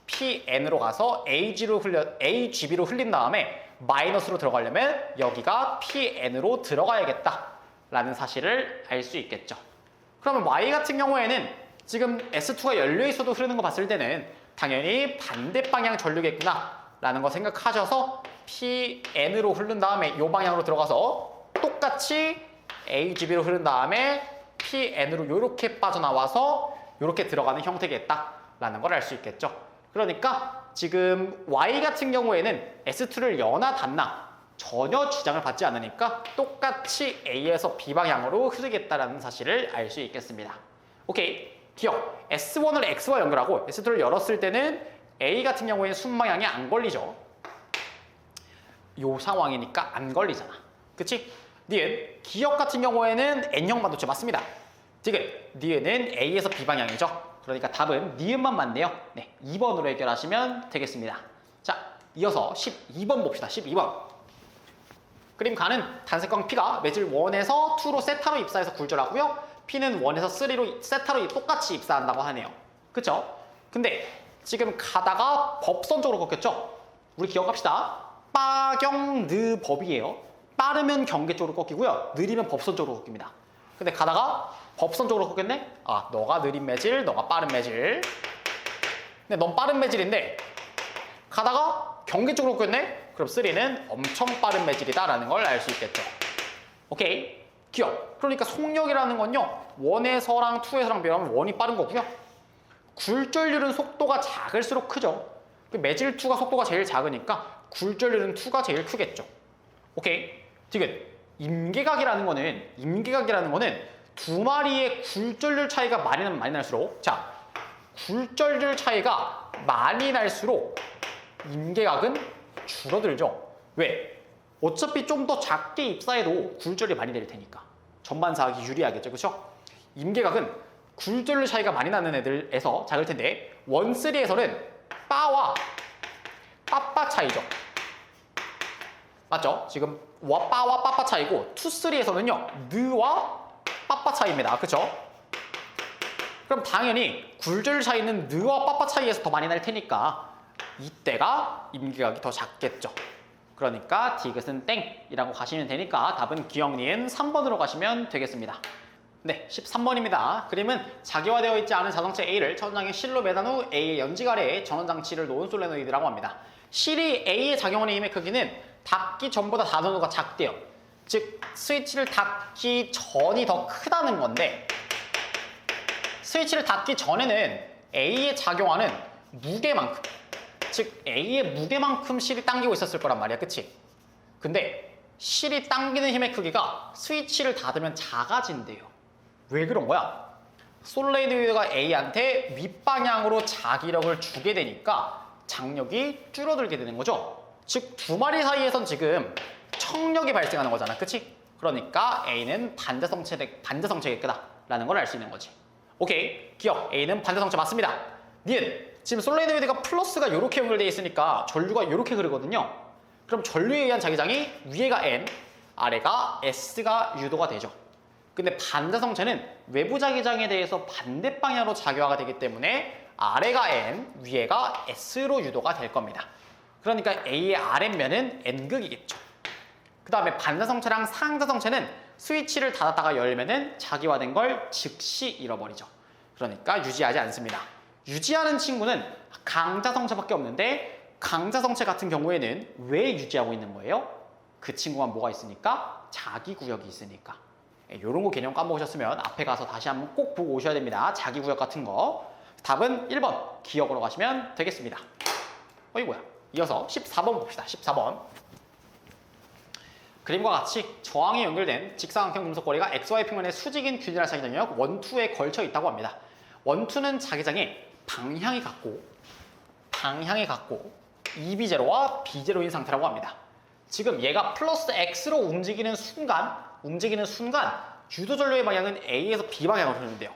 PN으로 가서 AGB로 흘린 다음에 마이너스로 들어가려면 여기가 PN으로 들어가야겠다 라는 사실을 알 수 있겠죠. 그러면 Y 같은 경우에는 지금 S2가 열려 있어도 흐르는 거 봤을 때는 당연히 반대 방향 전류겠구나 라는 거 생각하셔서 PN으로 흐른 다음에 이 방향으로 들어가서 똑같이 AGB로 흐른 다음에 PN으로 이렇게 빠져나와서 이렇게 들어가는 형태겠다라는 걸 알 수 있겠죠. 그러니까 지금 Y 같은 경우에는 S2를 여나 닫나 전혀 지장을 받지 않으니까 똑같이 A에서 B 방향으로 흐르겠다라는 사실을 알 수 있겠습니다. 오케이. 기억. S1을 X와 연결하고 S2를 열었을 때는 A 같은 경우에는 순방향이 안 걸리죠. 요 상황이니까 안 걸리잖아. 그치? 니은 기억 같은 경우에는 N형 반도체 맞습니다. 지금 니은은 A에서 B 방향이죠. 그러니까 답은 니은만 맞네요. 네, 2번으로 해결하시면 되겠습니다. 자, 이어서 12번 봅시다. 12번. 그림 가는 단색광 P가 매질 1에서 2로 세타로 입사해서 굴절하고요. P는 1에서 3로 세타로 똑같이 입사한다고 하네요. 그쵸? 근데 지금 가다가 법선 쪽으로 꺾였죠? 우리 기억합시다. 빠경느 법이에요. 빠르면 경계 쪽으로 꺾이고요. 느리면 법선 쪽으로 꺾입니다. 근데 가다가 법선 쪽으로 꺾였네? 아, 너가 느린 매질, 너가 빠른 매질. 근데 넌 빠른 매질인데 가다가 경계 쪽으로 꺾였네? 그럼 3는 엄청 빠른 매질이다라는 걸 알 수 있겠죠. 오케이. 기억. 그러니까 속력이라는 건요. 1에서랑 2에서랑 비교하면 1이 빠른 거고요. 굴절률은 속도가 작을수록 크죠. 매질 2가 속도가 제일 작으니까 굴절률은 2가 제일 크겠죠. 오케이. 지금 임계각이라는 거는 두 마리의 굴절률 차이가 많이 나면 많이 날수록, 자, 굴절률 차이가 많이 날수록 임계각은 줄어들죠. 왜? 어차피 좀 더 작게 입사해도 굴절이 많이 내릴 테니까 전반사하기 유리하겠죠. 그렇죠? 임계각은 굴절률 차이가 많이 나는 애들에서 작을 텐데 1, 3에서는 빠와 빠빠 차이죠. 맞죠? 지금 빠와 빠빠 차이고 2, 3에서는요 느와 빠빠 차이입니다. 그쵸? 그럼 당연히 굴절 차이는 느와 빠빠 차이에서 더 많이 날 테니까 이때가 임계각이 더 작겠죠. 그러니까 디귿은 땡이라고 가시면 되니까 답은 기억 니은 3번으로 가시면 되겠습니다. 네, 13번입니다. 그림은 자기화되어 있지 않은 자동차 A를 천장에 실로 매단 후 A의 연직 아래에 전원장치를 놓은 솔레노이드라고 합니다. 실이 A에 작용하는 힘의 크기는 닫기 전보다 닫은 후가 작대요. 즉 스위치를 닫기 전이 더 크다는 건데, 스위치를 닫기 전에는 A에 작용하는 무게만큼, 즉 A의 무게만큼 실이 당기고 있었을 거란 말이야. 그치? 근데 실이 당기는 힘의 크기가 스위치를 닫으면 작아진대요. 왜 그런 거야? 솔레노이드가 A한테 윗방향으로 자기력을 주게 되니까 장력이 줄어들게 되는 거죠. 즉 두 마리 사이에선 지금 청력이 발생하는 거잖아. 그치? 그러니까 A는 반대성체의 끄다라는 걸 알 수 있는 거지. 오케이. 기억. A는 반대성체 맞습니다. 니은. 지금 솔레노이드가 플러스가 이렇게 연결되어 있으니까 전류가 이렇게 흐르거든요. 그럼 전류에 의한 자기장이 위에가 N, 아래가 S가 유도가 되죠. 근데 반대성체는 외부 자기장에 대해서 반대 방향으로 자기화가 되기 때문에 아래가 N, 위에가 S로 유도가 될 겁니다. 그러니까 A의 아랫면은 N극이겠죠. 그 다음에 반대성체랑 상대성체는 스위치를 닫았다가 열면은 자기화된 걸 즉시 잃어버리죠. 그러니까 유지하지 않습니다. 유지하는 친구는 강자성체밖에 없는데 강자성체 같은 경우에는 왜 유지하고 있는 거예요? 그 친구가 뭐가 있으니까? 자기구역이 있으니까. 이런 거 개념 까먹으셨으면 앞에 가서 다시 한번 꼭 보고 오셔야 됩니다. 자기구역 같은 거. 답은 1번 기억으로 가시면 되겠습니다. 어이구야. 이어서 14번 봅시다. 14번. 그림과 같이 저항이 연결된 직사각형 금속거리가 XY 평면의 수직인 균일한 자기장력 1, 2에 걸쳐 있다고 합니다. 1, 2는 자기장이 방향이 같고 EB0와 B0인 상태라고 합니다. 지금 얘가 플러스 X로 움직이는 순간 유도 전류의 방향은 A에서 B 방향으로 흐르는데요.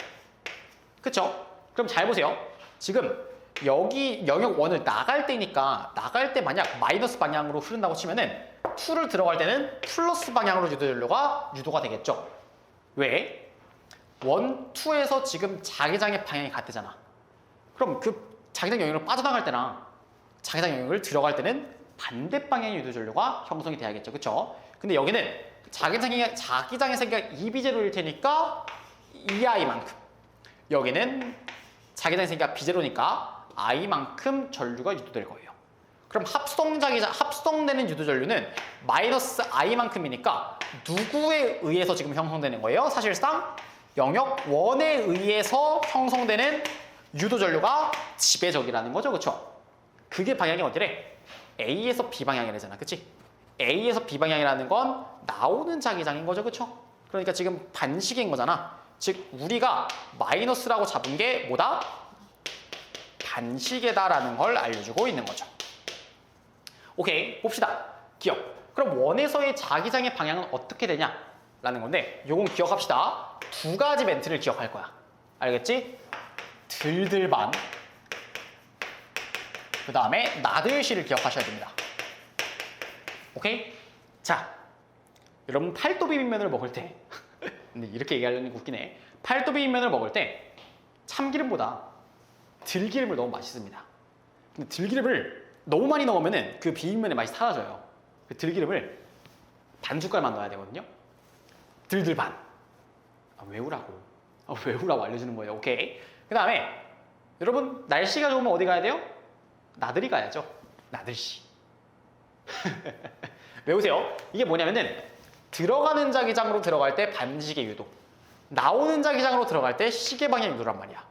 그쵸? 그럼 잘 보세요. 지금 여기 영역 1을 나갈 때 만약 마이너스 방향으로 흐른다고 치면은 2를 들어갈 때는 플러스 방향으로 유도 전류가 유도가 되겠죠. 왜? 1, 2에서 지금 자기장의 방향이 같대잖아. 그럼 그 자기장 영역을 빠져나갈 때랑 자기장 영역을 들어갈 때는 반대 방향의 유도 전류가 형성이 돼야겠죠. 그쵸? 근데 여기는 자기장의 세기가 EB0일 테니까 EI만큼, 여기는 자기장의 세기가 B0니까 I만큼 전류가 유도될 거예요. 그럼 합성되는 유도전류는 마이너스 i만큼이니까 누구에 의해서 지금 형성되는 거예요? 사실상 영역 1에 의해서 형성되는 유도전류가 지배적이라는 거죠. 그쵸? 그게 방향이 어디래? A에서 B 방향이라잖아. 그치? A에서 B 방향이라는 건 나오는 자기장인 거죠. 그쵸? 그러니까 지금 반식인 거잖아. 즉 우리가 마이너스라고 잡은 게 뭐다? 반식이다라는 걸 알려주고 있는 거죠. 오케이, 봅시다. 기억. 그럼 원에서의 자기장의 방향은 어떻게 되냐라는 건데 요건 기억합시다. 두 가지 멘트를 기억할 거야. 알겠지? 들들반 그 다음에 나들시를 기억하셔야 됩니다. 오케이? 자, 여러분 팔도 비빔면을 먹을 때 근데 이렇게 얘기하려니 웃기네. 팔도 비빔면을 먹을 때 참기름보다 들기름을 넣으면 맛있습니다. 근데 들기름을 너무 많이 넣으면 그 비빔면의 맛이 사라져요. 그 들기름을 반 숟갈만 넣어야 되거든요. 들들반. 외우라고. 외우라고 알려주는 거예요. 오케이. 그 다음에 여러분 날씨가 좋으면 어디 가야 돼요? 나들이 가야죠. 나들시. 외우세요. 이게 뭐냐면은 들어가는 자기장으로 들어갈 때 반시계 유도, 나오는 자기장으로 들어갈 때 시계 방향 유도란 말이야.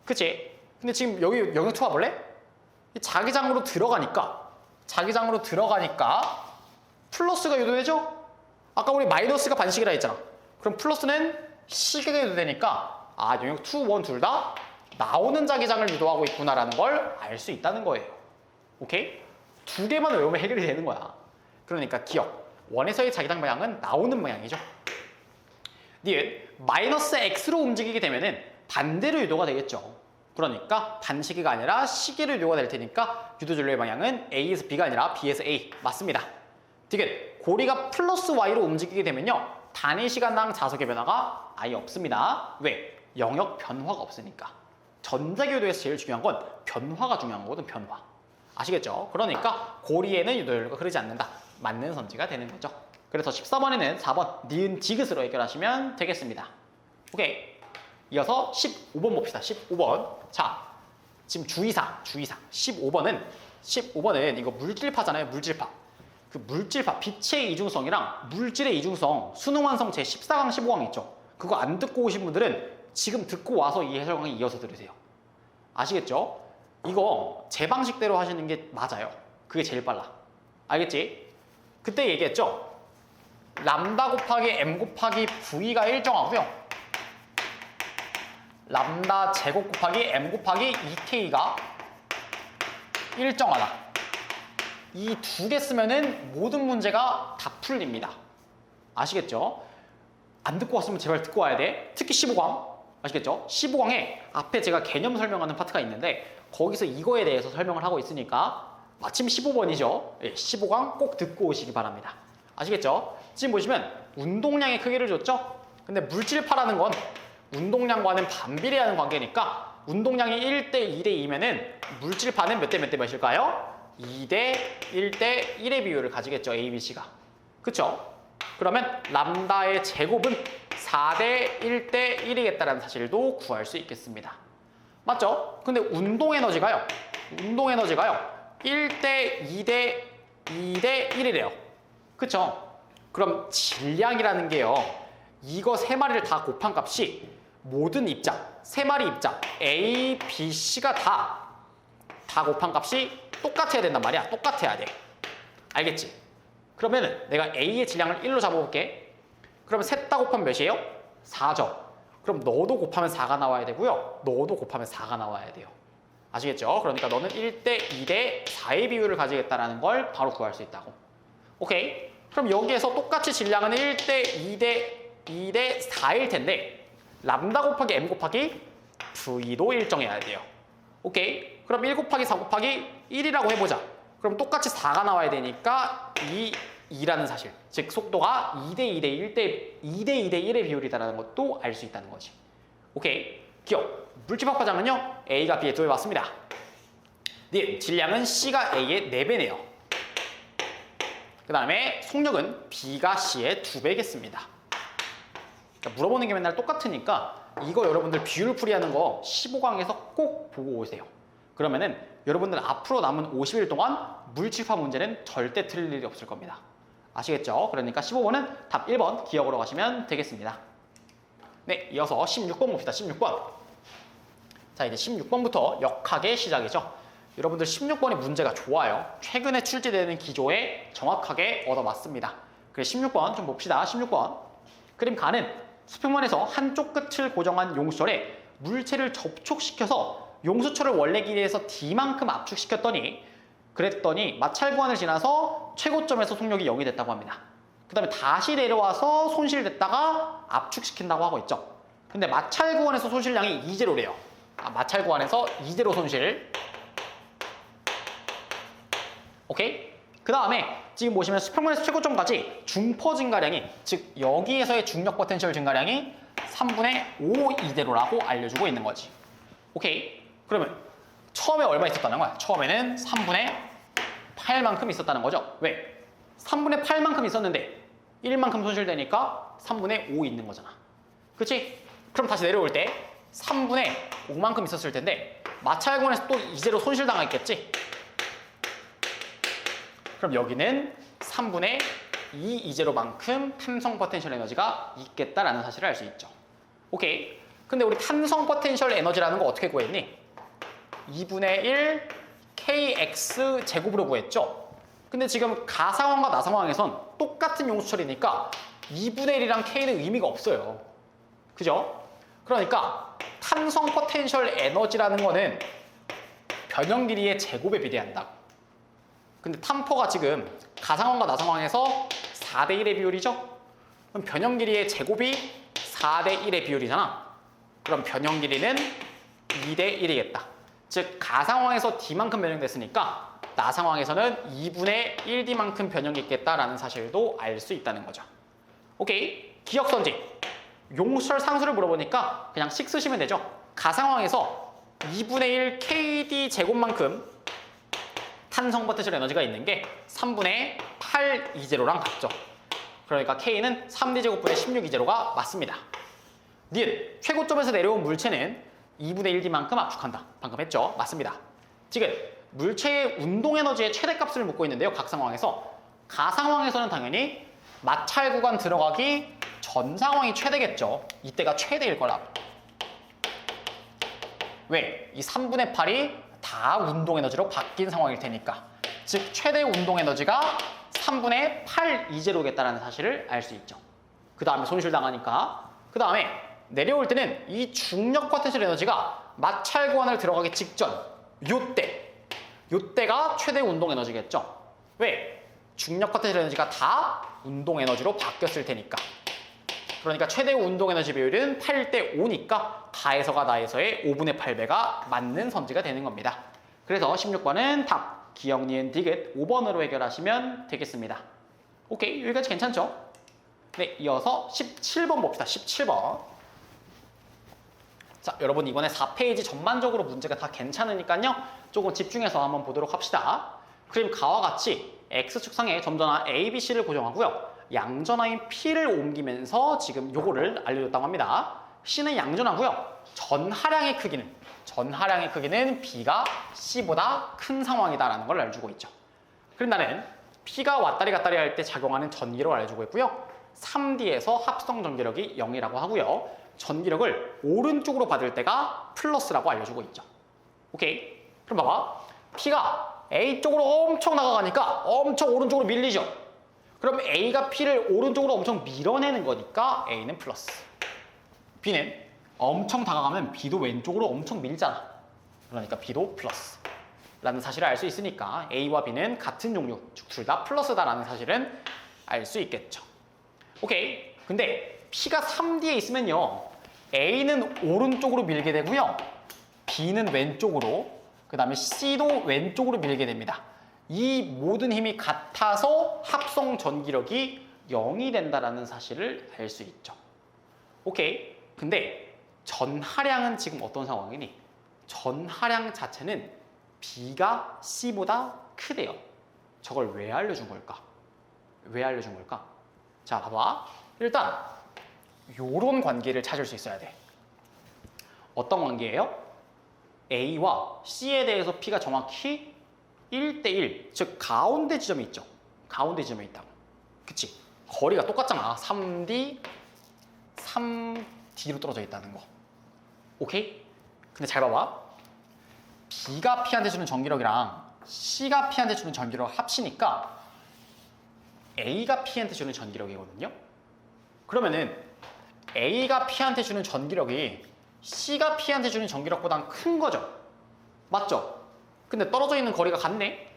그치? 근데 지금 여기 영역 2 와볼래? 자기장으로 들어가니까 플러스가 유도되죠? 아까 우리 마이너스가 반시계라 했잖아. 그럼 플러스는 시계가 유도되니까 영역 2, 1 둘 다 나오는 자기장을 유도하고 있구나라는 걸 알 수 있다는 거예요. 오케이? 두 개만 외우면 해결이 되는 거야. 그러니까 기억. 원에서의 자기장 방향은 나오는 방향이죠. 니은 마이너스 x로 움직이게 되면은 반대로 유도가 되겠죠. 그러니까 반시계가 아니라 시계로 유도가 될 테니까 유도전류의 방향은 A에서 B가 아니라 B에서 A. 맞습니다. 디귿 고리가 플러스 Y로 움직이게 되면요. 단위 시간당 자석의 변화가 아예 없습니다. 왜? 영역 변화가 없으니까. 전자기유도에서 제일 중요한 건 변화가 중요한 거거든. 변화. 아시겠죠? 그러니까 고리에는 유도전류가 흐르지 않는다. 맞는 선지가 되는 거죠. 그래서 14번에는 4번 니은 디귿으로 해결하시면 되겠습니다. 오케이. 이어서 15번 봅시다. 15번. 자, 지금 주의사항. 15번은 이거 물질파잖아요. 물질파. 그 물질파, 빛의 이중성이랑 물질의 이중성, 수능완성 제14강, 15강 있죠. 그거 안 듣고 오신 분들은 지금 듣고 와서 이 해설강에 이어서 들으세요. 아시겠죠? 이거 제 방식대로 하시는 게 맞아요. 그게 제일 빨라. 알겠지? 그때 얘기했죠? 람다 곱하기 m 곱하기 v가 일정하고요. 람다 제곱 곱하기 m 곱하기 2k가 일정하다. 이 두 개 쓰면은 모든 문제가 다 풀립니다. 아시겠죠? 안 듣고 왔으면 제발 듣고 와야 돼. 특히 15강. 아시겠죠? 15강에 앞에 제가 개념 설명하는 파트가 있는데 거기서 이거에 대해서 설명을 하고 있으니까 마침 15번이죠. 15강 꼭 듣고 오시기 바랍니다. 아시겠죠? 지금 보시면 운동량의 크기를 줬죠? 근데 물질파라는 건 운동량과는 반비례하는 관계니까 운동량이 1대 2대 2면은 물질파는 몇 대 몇일까요? 2대 1대 1의 비율을 가지겠죠. A, B, C가. 그쵸? 그러면 람다의 제곱은 4대 1대 1이겠다라는 사실도 구할 수 있겠습니다. 맞죠? 근데 운동 에너지가요. 1대 2대 2대 1이래요. 그쵸? 그럼 질량이라는 게요. 이거 세 마리를 다 곱한 값이 모든 입자, 세 마리 입자 A, B, C가 다 곱한 값이 똑같아야 된단 말이야. 똑같아야 돼. 알겠지? 그러면 내가 A의 질량을 1로 잡아볼게. 그러면 셋 다 곱하면 몇이에요? 4죠. 그럼 너도 곱하면 4가 나와야 되고요. 너도 곱하면 4가 나와야 돼요. 아시겠죠? 그러니까 너는 1대 2대 4의 비율을 가지겠다는 걸 바로 구할 수 있다고. 오케이? 그럼 여기에서 똑같이 질량은 1대 2대 4일 텐데 람다 곱하기 m 곱하기 v도 일정해야 돼요. 오케이? 그럼 1 곱하기 4 곱하기 1이라고 해보자. 그럼 똑같이 4가 나와야 되니까 2라는 사실. 즉 속도가 2대 2대 1의 비율이다라는 것도 알 수 있다는 거지. 오케이? 기억. 물질파 파장은요. A가 B의 2배 맞습니다. 네, 질량은 C가 A의 4배네요. 그 다음에 속력은 B가 C의 2배겠습니다. 그러니까 물어보는 게 맨날 똑같으니까 이거 여러분들 비율풀이하는 거 15강에서 꼭 보고 오세요. 그러면은 여러분들 앞으로 남은 50일 동안 물질파 문제는 절대 틀릴 일이 없을 겁니다. 아시겠죠? 그러니까 15번은 답 1번 기억으로 가시면 되겠습니다. 네, 이어서 16번 봅시다. 16번. 자, 이제 16번부터 역학의 시작이죠. 여러분들 16번의 문제가 좋아요. 최근에 출제되는 기조에 정확하게 얻어맞습니다. 그래서 16번 좀 봅시다. 16번. 그림 가는 수평면에서 한쪽 끝을 고정한 용수철에 물체를 접촉시켜서 용수철을 원래 길이에서 D만큼 그랬더니 마찰구간을 지나서 최고점에서 속력이 0이 됐다고 합니다. 그 다음에 다시 내려와서 손실됐다가 압축시킨다고 하고 있죠. 근데 마찰구간에서 손실량이 2제로래요. 마찰구간에서 2제로 손실. 오케이? 그 다음에 지금 보시면 수평면에서 최고점까지 중퍼 증가량이, 즉 여기에서의 중력 포텐셜 증가량이 3분의 5 이대로라고 알려주고 있는 거지. 오케이? 그러면 처음에 얼마 있었다는 거야? 처음에는 3분의 8만큼 있었다는 거죠. 왜? 3분의 8만큼 있었는데 1만큼 손실되니까 3분의 5 있는 거잖아. 그치? 그럼 다시 내려올 때 3분의 5만큼 있었을 텐데 마찰구간에서 또 이제로 손실당했겠지? 그럼 여기는 3분의 2 이제로만큼 탄성 포텐셜 에너지가 있겠다라는 사실을 알 수 있죠. 오케이. 근데 우리 탄성 포텐셜 에너지라는 거 어떻게 구했니? 2분의 1 kx 제곱으로 구했죠. 근데 지금 가상황과 나상황에선 똑같은 용수철이니까 2분의 1이랑 k는 의미가 없어요. 그죠? 그러니까 탄성 포텐셜 에너지라는 거는 변형 길이의 제곱에 비례한다. 근데 탄포가 지금 가상황과 나상황에서 4대 1의 비율이죠? 그럼 변형 길이의 제곱이 4대 1의 비율이잖아. 그럼 변형 길이는 2대 1이겠다. 즉 가상황에서 D만큼 변형됐으니까 나상황에서는 2분의 1D만큼 변형이 있겠다라는 사실도 알 수 있다는 거죠. 오케이. 기억선지. 용수철 상수를 물어보니까 그냥 식 쓰시면 되죠. 가상황에서 2분의 1 KD 제곱만큼 탄성 포텐셜 에너지가 있는 게 3분의 8 이제로랑 같죠. 그러니까 K는 3D 제곱분의 16 이제로가 맞습니다. 니은 최고점에서 내려온 물체는 2분의 1D만큼 압축한다. 방금 했죠? 맞습니다. 지금 물체의 운동 에너지의 최대값을 묻고 있는데요. 각 상황에서. 가상황에서는 당연히 마찰 구간 들어가기 전 상황이 최대겠죠. 이때가 최대일 거라고. 왜? 이 3분의 8이 다 운동 에너지로 바뀐 상황일 테니까. 즉 최대 운동 에너지가 3분의 8 이제로겠다라는 사실을 알 수 있죠. 그 다음에 손실당하니까. 그 다음에 내려올 때는 이 중력 포텐셜 에너지가 마찰 구간을 들어가기 직전 요때가 최대 운동 에너지겠죠. 왜? 중력 포텐셜 에너지가 다 운동 에너지로 바뀌었을 테니까. 그러니까 최대 운동 에너지 비율은 8대 5니까 가에서가 나에서의 5분의 8배가 맞는 선지가 되는 겁니다. 그래서 16번은 답 기억, 니은, 디귿 5번으로 해결하시면 되겠습니다. 오케이, 여기까지 괜찮죠? 네, 이어서 17번 봅시다. 17번. 자, 여러분 이번에 4페이지 전반적으로 문제가 다 괜찮으니까요. 조금 집중해서 한번 보도록 합시다. 그림 가와 같이 X축상에 점전화 A, B, C를 고정하고요. 양전화인 P를 옮기면서 지금 요거를 알려줬다고 합니다. C는 양전화고요. 전하량의 크기는 B가 C보다 큰 상황이다라는 걸 알려주고 있죠. 그럼 나는 P가 왔다리 갔다리 할 때 작용하는 전기력을 알려주고 있고요. 3D에서 합성 전기력이 0이라고 하고요. 전기력을 오른쪽으로 받을 때가 플러스라고 알려주고 있죠. 오케이? 그럼 봐봐. P가 A 쪽으로 엄청 나가가니까 엄청 오른쪽으로 밀리죠. 그럼 A가 P를 오른쪽으로 엄청 밀어내는 거니까 A는 플러스. B는 엄청 다가가면 B도 왼쪽으로 엄청 밀잖아. 그러니까 B도 플러스. 라는 사실을 알 수 있으니까 A와 B는 같은 종류, 즉 둘 다 플러스다라는 사실은 알 수 있겠죠. 오케이. 근데 P가 3D에 있으면요. A는 오른쪽으로 밀게 되고요. B는 왼쪽으로, 그 다음에 C도 왼쪽으로 밀게 됩니다. 이 모든 힘이 같아서 합성 전기력이 0이 된다는 사실을 알 수 있죠. 오케이. 근데 전하량은 지금 어떤 상황이니? 전하량 자체는 B가 C보다 크대요. 저걸 왜 알려준 걸까? 자, 봐봐. 일단 요런 관계를 찾을 수 있어야 돼. 어떤 관계예요? A와 C에 대해서 P가 정확히 1대1, 즉 가운데 지점이 있죠. 가운데 지점이 있다고. 그치? 거리가 똑같잖아. 3D로 떨어져 있다는 거. 오케이? 근데 잘 봐봐. B가 P한테 주는 전기력이랑 C가 P한테 주는 전기력을 합치니까 A가 P한테 주는 전기력이거든요. 그러면은 A가 P한테 주는 전기력이 C가 P한테 주는 전기력보다 큰 거죠. 맞죠? 근데 떨어져 있는 거리가 같네.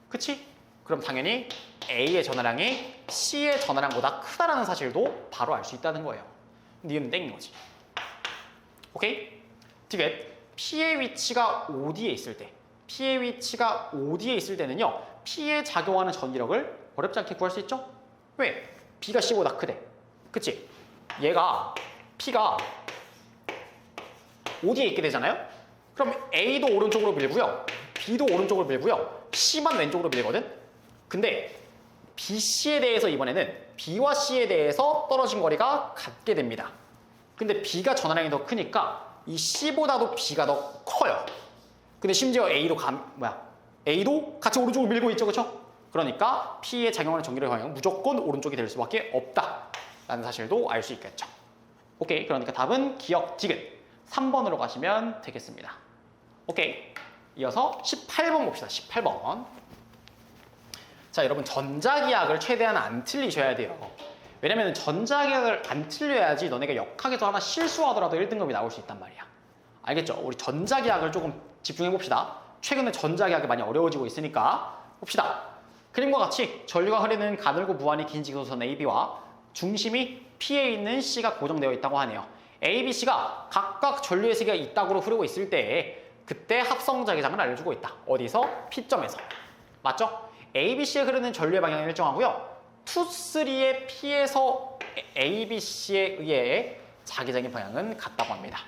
그치? 그럼 당연히 A의 전하량이 C의 전하량보다 크다라는 사실도 바로 알 수 있다는 거예요. 니은 땡인 거지. 오케이? 디귿. P의 위치가 OD에 있을 때, P의 위치가 OD에 있을 때는요, P에 작용하는 전기력을 어렵지 않게 구할 수 있죠? 왜? B가 C보다 크대. 그치? 얘가, P가 OD에 있게 되잖아요? 그럼 A도 오른쪽으로 밀고요, B도 오른쪽으로 밀고요, C만 왼쪽으로 밀거든? 근데 BC에 대해서 이번에는 B와 C에 대해서 떨어진 거리가 같게 됩니다. 근데 B가 전하량이 더 크니까 이 C보다도 B가 더 커요. 근데 심지어 A도 같이 오른쪽으로 밀고 있죠, 그렇죠? 그러니까 P에 작용하는 전기력 방향은 무조건 오른쪽이 될 수밖에 없다라는 사실도 알 수 있겠죠. 오케이, 그러니까 답은 기억 디귿 3번으로 가시면 되겠습니다. 오케이, 이어서 18번 봅시다. 18번. 자, 여러분 전자기학을 최대한 안 틀리셔야 돼요. 왜냐면 전자기학을 안 틀려야지 너네가 역학에서 하나 실수하더라도 1등급이 나올 수 있단 말이야. 알겠죠? 우리 전자기학을 조금 집중해 봅시다. 최근에 전자기학이 많이 어려워지고 있으니까 봅시다. 그림과 같이 전류가 흐르는 가늘고 무한히 긴 지구선 AB와 중심이 P에 있는 C가 고정되어 있다고 하네요. A, B, C가 각각 전류의 세기가 이따구로 흐르고 있을 때 그때 합성자기장을 알려주고 있다. 어디서? P점에서. 맞죠? A, B, C에 흐르는 전류의 방향을 일정하고요. 2, 3의 P에서 A, B, C에 의해 자기장의 방향은 같다고 합니다.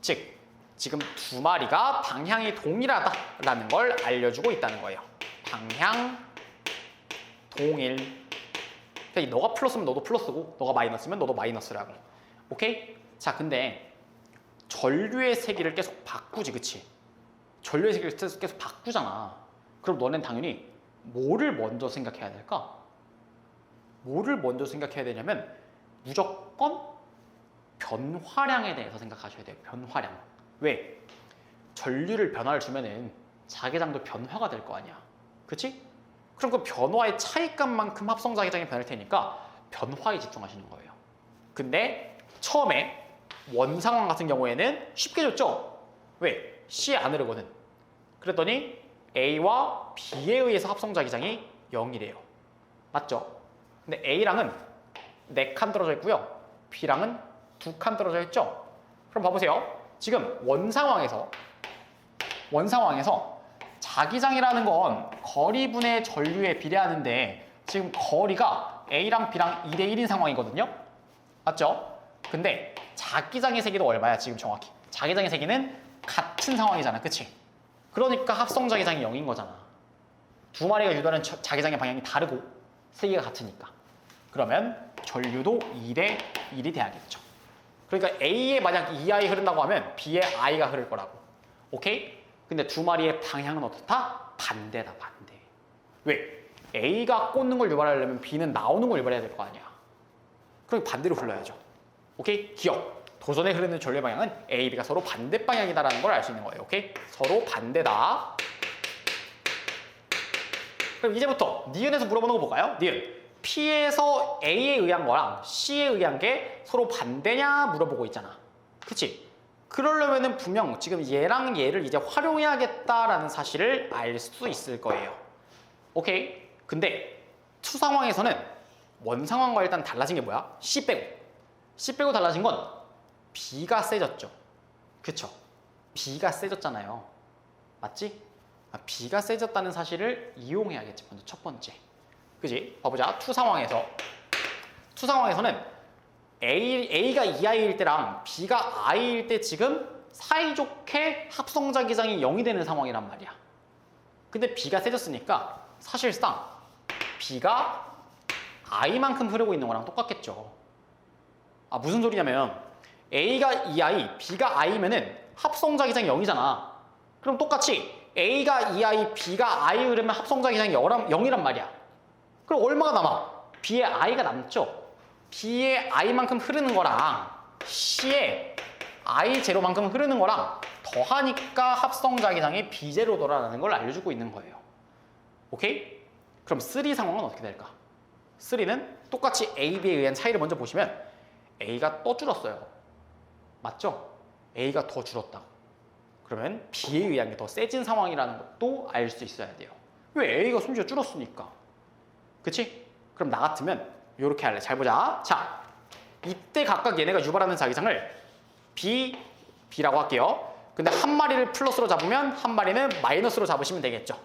즉, 지금 두 마리가 방향이 동일하다라는 걸 알려주고 있다는 거예요. 방향 동일. 그러니까 너가 플러스면 너도 플러스고 너가 마이너스면 너도 마이너스라고. 오케이? 자, 근데 전류의 세기를 계속 바꾸지, 그치? 전류의 세기를 계속 바꾸잖아. 그럼 너는 당연히 뭐를 먼저 생각해야 될까? 뭐를 먼저 생각해야 되냐면 무조건 변화량에 대해서 생각하셔야 돼요. 변화량. 왜? 전류를 변화를 주면은 자기장도 변화가 될 거 아니야. 그치? 그럼 그 변화의 차이값만큼 합성 자기장이 변할 테니까 변화에 집중하시는 거예요. 근데 처음에 원 상황 같은 경우에는 쉽게 줬죠? 왜? C에 안 흐르거든. 그랬더니 A와 B에 의해서 합성 자기장이 0이래요. 맞죠? 근데 A랑은 4칸 떨어져 있고요. B랑은 2칸 떨어져 있죠? 그럼 봐보세요. 지금 원 상황에서 자기장이라는 건 거리분의 전류에 비례하는데 지금 거리가 A랑 B랑 2대1인 상황이거든요. 맞죠? 근데 자기장의 세기도 얼마야 지금 정확히? 자기장의 세기는 같은 상황이잖아. 그치? 그러니까 합성 자기장이 0인 거잖아. 두 마리가 유도하는 자기장의 방향이 다르고 세기가 같으니까. 그러면 전류도 2대1이 돼야겠죠. 그러니까 A에 만약 2I 흐른다고 하면 B에 I가 흐를 거라고. 오케이? 근데 두 마리의 방향은 어떻다? 반대다, 반대. 왜? A가 꽂는 걸 유발하려면 B는 나오는 걸 유발해야 될 거 아니야. 그럼 반대로 흘러야죠. 오케이? 기억. 도선에 흐르는 전류의 방향은 A, B가 서로 반대 방향이다라는 걸 알 수 있는 거예요. 오케이? 서로 반대다. 그럼 이제부터 니은에서 물어보는 거 볼까요? 니은. P에서 A에 의한 거랑 C에 의한 게 서로 반대냐 물어보고 있잖아. 그치? 그러려면은 분명 지금 얘랑 얘를 이제 활용해야겠다라는 사실을 알 수 있을 거예요. 오케이? 근데 투 상황에서는 원 상황과 일단 달라진 게 뭐야? C 빼고 달라진 건 B가 세졌죠. 그쵸? B가 세졌잖아요. 맞지? B가 세졌다는 사실을 이용해야겠지. 먼저 첫 번째. 그지? 봐보자. 투 상황에서는 A가 2I일 때랑 B가 I일 때 지금 사이좋게 합성자기장이 0이 되는 상황이란 말이야. 근데 B가 세졌으니까 사실상 B가 I만큼 흐르고 있는 거랑 똑같겠죠. 무슨 소리냐면 A가 2I, B가 I면은 합성자기장이 0이잖아. 그럼 똑같이 A가 2i, B가 i 그러면 합성자기장이 0이란 말이야. 그럼 얼마가 남아? B의 i가 남죠. B의 i만큼 흐르는 거랑 C의 i0만큼 흐르는 거랑 더하니까 합성자기장이 B0도라는 걸 알려주고 있는 거예요. 오케이? 그럼 3 상황은 어떻게 될까? 3는 똑같이 A, B에 의한 차이를 먼저 보시면 A가 또 줄었어요. 맞죠? A가 더 줄었다. 그러면 B에 의한 게 더 세진 상황이라는 것도 알 수 있어야 돼요. 왜? A가 심지어 줄었으니까. 그치? 그럼 나 같으면 이렇게 할래. 잘 보자. 자, 이때 각각 얘네가 유발하는 자기장을 B, B라고 할게요. 근데 한 마리를 플러스로 잡으면 한 마리는 마이너스로 잡으시면 되겠죠.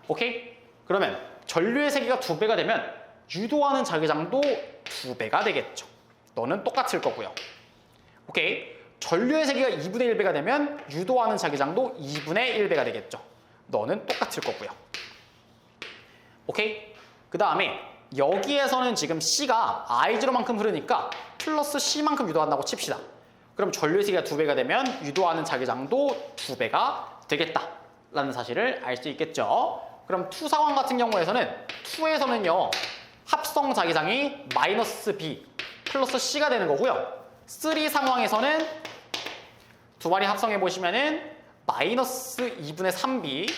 오케이? 그러면 전류의 세기가 2배가 되면 유도하는 자기장도 2배가 되겠죠. 너는 똑같을 거고요. 오케이? 전류의 세기가 2분의 1배가 되면 유도하는 자기장도 2분의 1배가 되겠죠. 너는 똑같을 거고요. 오케이? 그 다음에 여기에서는 지금 C가 I0만큼 흐르니까 플러스 C만큼 유도한다고 칩시다. 그럼 전류의 세기가 2배가 되면 유도하는 자기장도 2배가 되겠다라는 사실을 알 수 있겠죠. 그럼 2 상황 같은 경우에서는 2에서는요. 합성 자기장이 마이너스 B 플러스 C가 되는 거고요. 3 상황에서는 두 마리 합성해 보시면은 마이너스 2분의 3B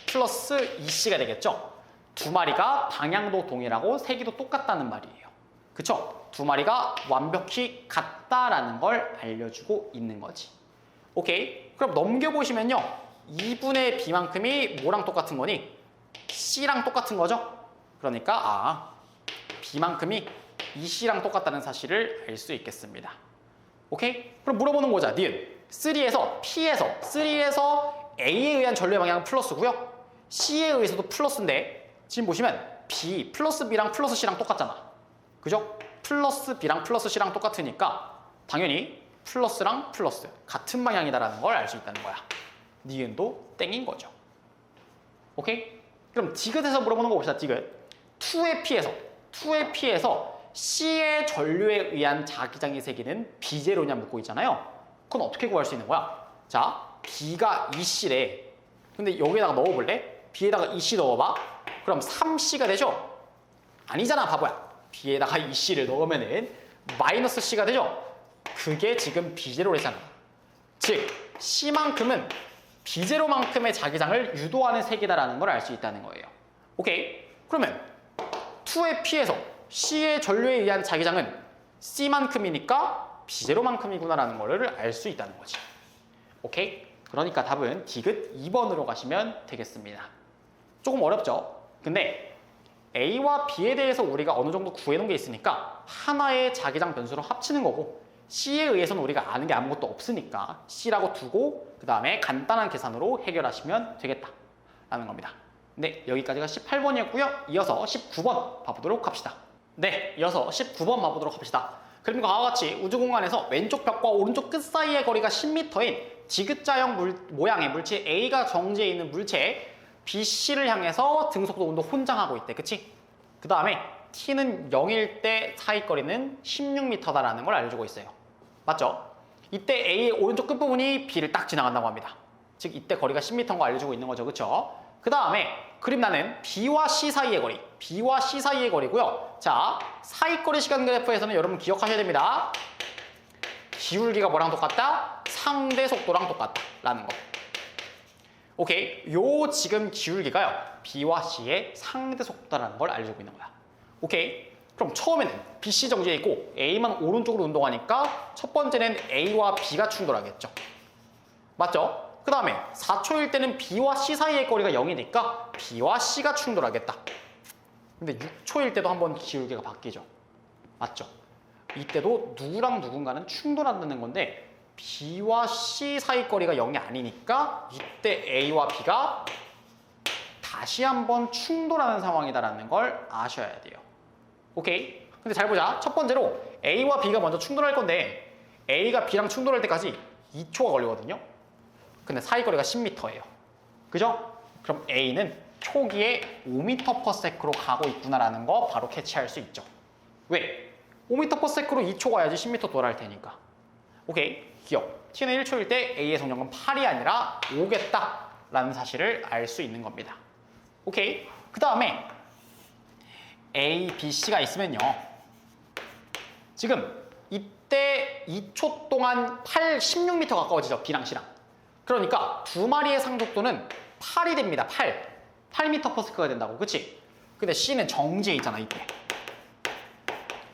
플러스 2C가 되겠죠. 두 마리가 방향도 동일하고 세기도 똑같다는 말이에요. 그쵸? 두 마리가 완벽히 같다라는 걸 알려주고 있는 거지. 오케이? 그럼 넘겨보시면요. 2분의 B만큼이 뭐랑 똑같은 거니? C랑 똑같은 거죠? 그러니까 B만큼이 이 C랑 똑같다는 사실을 알 수 있겠습니다. 오케이? 그럼 물어보는 거자. 니은 3에서 A에 의한 전류의 방향은 플러스고요. C에 의해서도 플러스인데 지금 보시면 B 플러스 B랑 플러스 C랑 똑같잖아. 그죠? 플러스 B랑 플러스 C랑 똑같으니까 당연히 플러스랑 플러스 같은 방향이다라는 걸 알 수 있다는 거야. 니은도 땡인 거죠. 오케이? 그럼 디귿에서 물어보는 거 봅시다. 디귿 2의 P에서 C의 전류에 의한 자기장의 세기는 B0냐 묻고 있잖아요. 그건 어떻게 구할 수 있는 거야? 자, B가 2C래. 근데 여기에다가 넣어볼래? B에다가 2C 넣어봐. 그럼 3C가 되죠? 아니잖아, 바보야. B에다가 2C를 넣으면은 마이너스 C가 되죠? 그게 지금 B0래잖아. 즉, C만큼은 B0만큼의 자기장을 유도하는 세기다라는 걸 알 수 있다는 거예요. 오케이? 그러면 2의 P에서 C의 전류에 의한 자기장은 C만큼이니까 B0만큼이구나라는 거를 알 수 있다는 거지. 오케이? 그러니까 답은 디귿 2번으로 가시면 되겠습니다. 조금 어렵죠? 근데 A와 B에 대해서 우리가 어느 정도 구해놓은 게 있으니까 하나의 자기장 변수로 합치는 거고 C에 의해서는 우리가 아는 게 아무것도 없으니까 C라고 두고 그 다음에 간단한 계산으로 해결하시면 되겠다라는 겁니다. 네, 여기까지가 18번이었고요. 이어서 19번 봐보도록 합시다. 네, 이어서 19번 봐보도록 합시다. 그림과 같이 우주공간에서 왼쪽 벽과 오른쪽 끝 사이의 거리가 10m인 디귿자형 모양의 물체 A가 정지해 있는 물체 BC를 향해서 등속도 운동 혼장하고 있대. 그치? 그 다음에 T는 0일 때 사이 거리는 16m다라는 걸 알려주고 있어요. 맞죠? 이때 A의 오른쪽 끝부분이 B를 딱 지나간다고 합니다. 즉 이때 거리가 10m인 거 알려주고 있는 거죠. 그쵸? 그 다음에 그림나는 B와 C 사이의 거리, B와 C 사이의 거리고요. 자, 사이거리 시간 그래프에서는 여러분 기억하셔야 됩니다. 기울기가 뭐랑 똑같다? 상대 속도랑 똑같다라는 거. 오케이? 요 지금 기울기가요. B와 C의 상대 속도라는 걸 알려주고 있는 거야. 오케이? 그럼 처음에는 BC 정지에 있고 A만 오른쪽으로 운동하니까 첫 번째는 A와 B가 충돌하겠죠. 맞죠? 그 다음에 4초일 때는 B와 C 사이의 거리가 0이니까 B와 C가 충돌하겠다. 근데 6초일 때도 한번 기울기가 바뀌죠. 맞죠? 이때도 누구랑 누군가는 충돌한다는 건데 B와 C 사이 거리가 0이 아니니까 이때 A와 B가 다시 한번 충돌하는 상황이다라는 걸 아셔야 돼요. 오케이? 근데 잘 보자. 첫 번째로 A와 B가 먼저 충돌할 건데 A가 B랑 충돌할 때까지 2초가 걸리거든요. 근데 사이 거리가 10m예요. 그죠? 그럼 A는 초기에 5m/s로 가고 있구나라는 거 바로 캐치할 수 있죠. 왜? 5m/s로 2초 가야지 10m 돌아갈 테니까. 오케이? 기억. t는 1초일 때 a의 속력은 8이 아니라 5겠다라는 사실을 알 수 있는 겁니다. 오케이. 그 다음에 a, b, c가 있으면요. 지금 이때 2초 동안 16m 가까워지죠. b랑 c랑. 그러니까 두 마리의 상속도는 8이 됩니다. 8m/s가 된다고. 그치? 근데 c는 정지해 있잖아. 이때.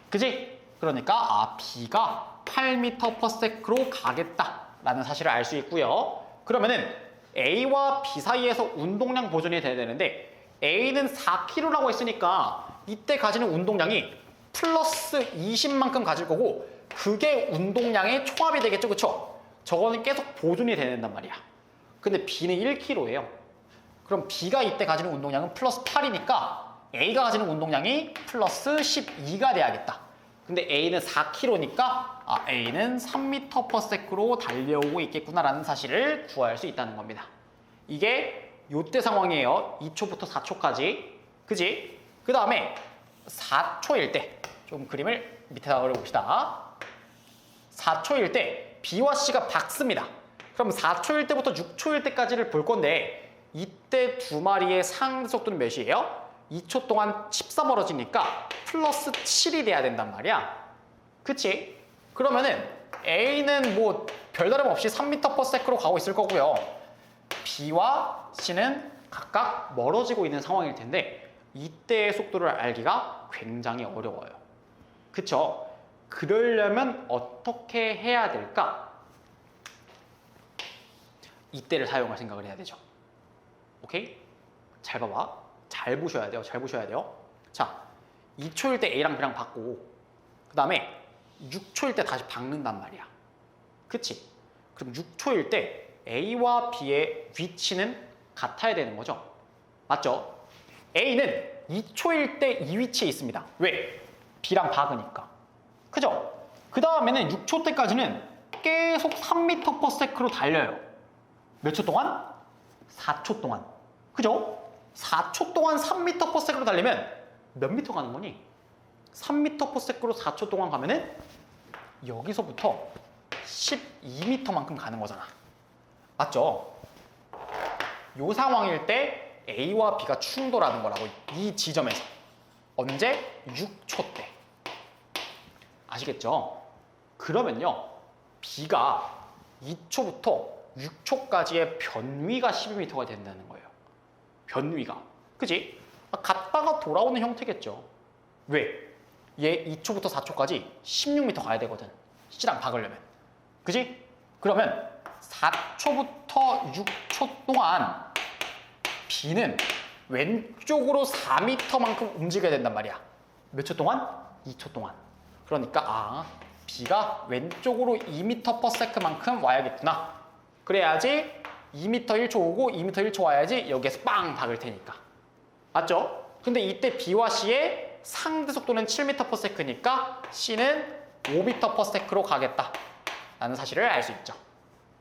그치? 그러니까 b가 8m/s로 가겠다라는 사실을 알 수 있고요. 그러면은 a와 b 사이에서 운동량 보존이 돼야 되는데 a는 4kg라고 했으니까 이때 가지는 운동량이 플러스 20만큼 가질 거고 그게 운동량의 총합이 되겠죠. 그쵸? 저거는 계속 보존이 돼야 된단 말이야. 근데 b는 1kg예요. 그럼 b가 이때 가지는 운동량은 플러스 8이니까 a가 가지는 운동량이 플러스 12가 돼야겠다. 근데 a는 4kg니까 a는 3m/s로 달려오고 있겠구나라는 사실을 구할 수 있다는 겁니다. 이게 요때 상황이에요. 2초부터 4초까지. 그지? 그 다음에 4초일 때 좀 그림을 밑에다 그려봅시다. 4초일 때 B와 C가 박습니다. 그럼 4초일 때부터 6초일 때까지를 볼 건데 이때 두 마리의 상대 속도는 몇이에요? 2초 동안 14 벌어지니까 플러스 7이 돼야 된단 말이야. 그치? 그러면은 A는 뭐 별다름 없이 3m/s로 가고 있을 거고요. B와 C는 각각 멀어지고 있는 상황일 텐데 이때의 속도를 알기가 굉장히 어려워요. 그쵸? 그러려면 어떻게 해야 될까? 이때를 사용할 생각을 해야 되죠. 오케이? 잘 봐봐. 잘 보셔야 돼요. 잘 보셔야 돼요. 자, 2초일 때 A랑 B랑 박고 그 다음에 6초일 때 다시 박는단 말이야. 그치? 그럼 6초일 때 A와 B의 위치는 같아야 되는 거죠. 맞죠? A는 2초일 때 이 위치에 있습니다. 왜? B랑 박으니까. 그죠? 그 다음에는 6초 때까지는 계속 3m/s로 달려요. 몇 초 동안? 4초 동안. 그죠? 4초 동안 3m/s로 달리면 몇 미터 가는 거니? 3m/s로 4초 동안 가면은 여기서부터 12m만큼 가는 거잖아. 맞죠? 요 상황일 때 A와 B가 충돌하는 거라고. 이 지점에서. 언제? 6초 때. 아시겠죠? 그러면요. B가 2초부터 6초까지의 변위가 12m가 된다는 거예요. 변위가. 그지? 갔다가 돌아오는 형태겠죠. 왜? 얘 2초부터 4초까지 16m 가야 되거든. C랑 박으려면. 그지? 그러면 4초부터 6초 동안 B는 왼쪽으로 4m만큼 움직여야 된단 말이야. 몇 초 동안? 2초 동안. 그러니까 B가 왼쪽으로 2m/s만큼 와야겠구나. 그래야지 2m 1초 오고 2m 1초 와야지 여기에서 빵 박을 테니까. 맞죠? 근데 이때 B와 C의 상대 속도는 7m/s니까 C는 5m/s로 가겠다 라는 사실을 알 수 있죠.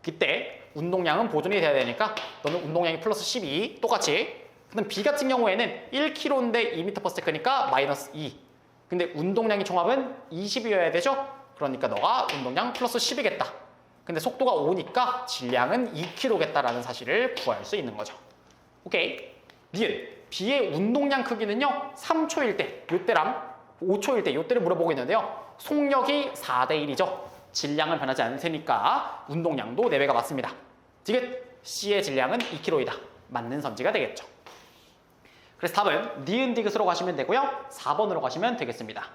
그때 운동량은 보존이 돼야 되니까 너는 운동량이 플러스 12 똑같이. 근데 B 같은 경우에는 1kg인데 2m/s니까 마이너스 2. 근데 운동량의 총합은 20이어야 되죠? 그러니까 너가 운동량 플러스 10이겠다. 근데 속도가 5니까 질량은 2kg겠다라는 사실을 구할 수 있는 거죠. 오케이. 니은 B의 운동량 크기는요. 3초일 때, 요때랑 5초일 때, 요때를 물어보고 있는데요. 속력이 4대 1이죠. 질량은 변하지 않을 테니까 운동량도 4배가 맞습니다. 디귿 C의 질량은 2kg이다. 맞는 선지가 되겠죠. 그래서 답은 니은 디귿으로 가시면 되고요. 4번으로 가시면 되겠습니다.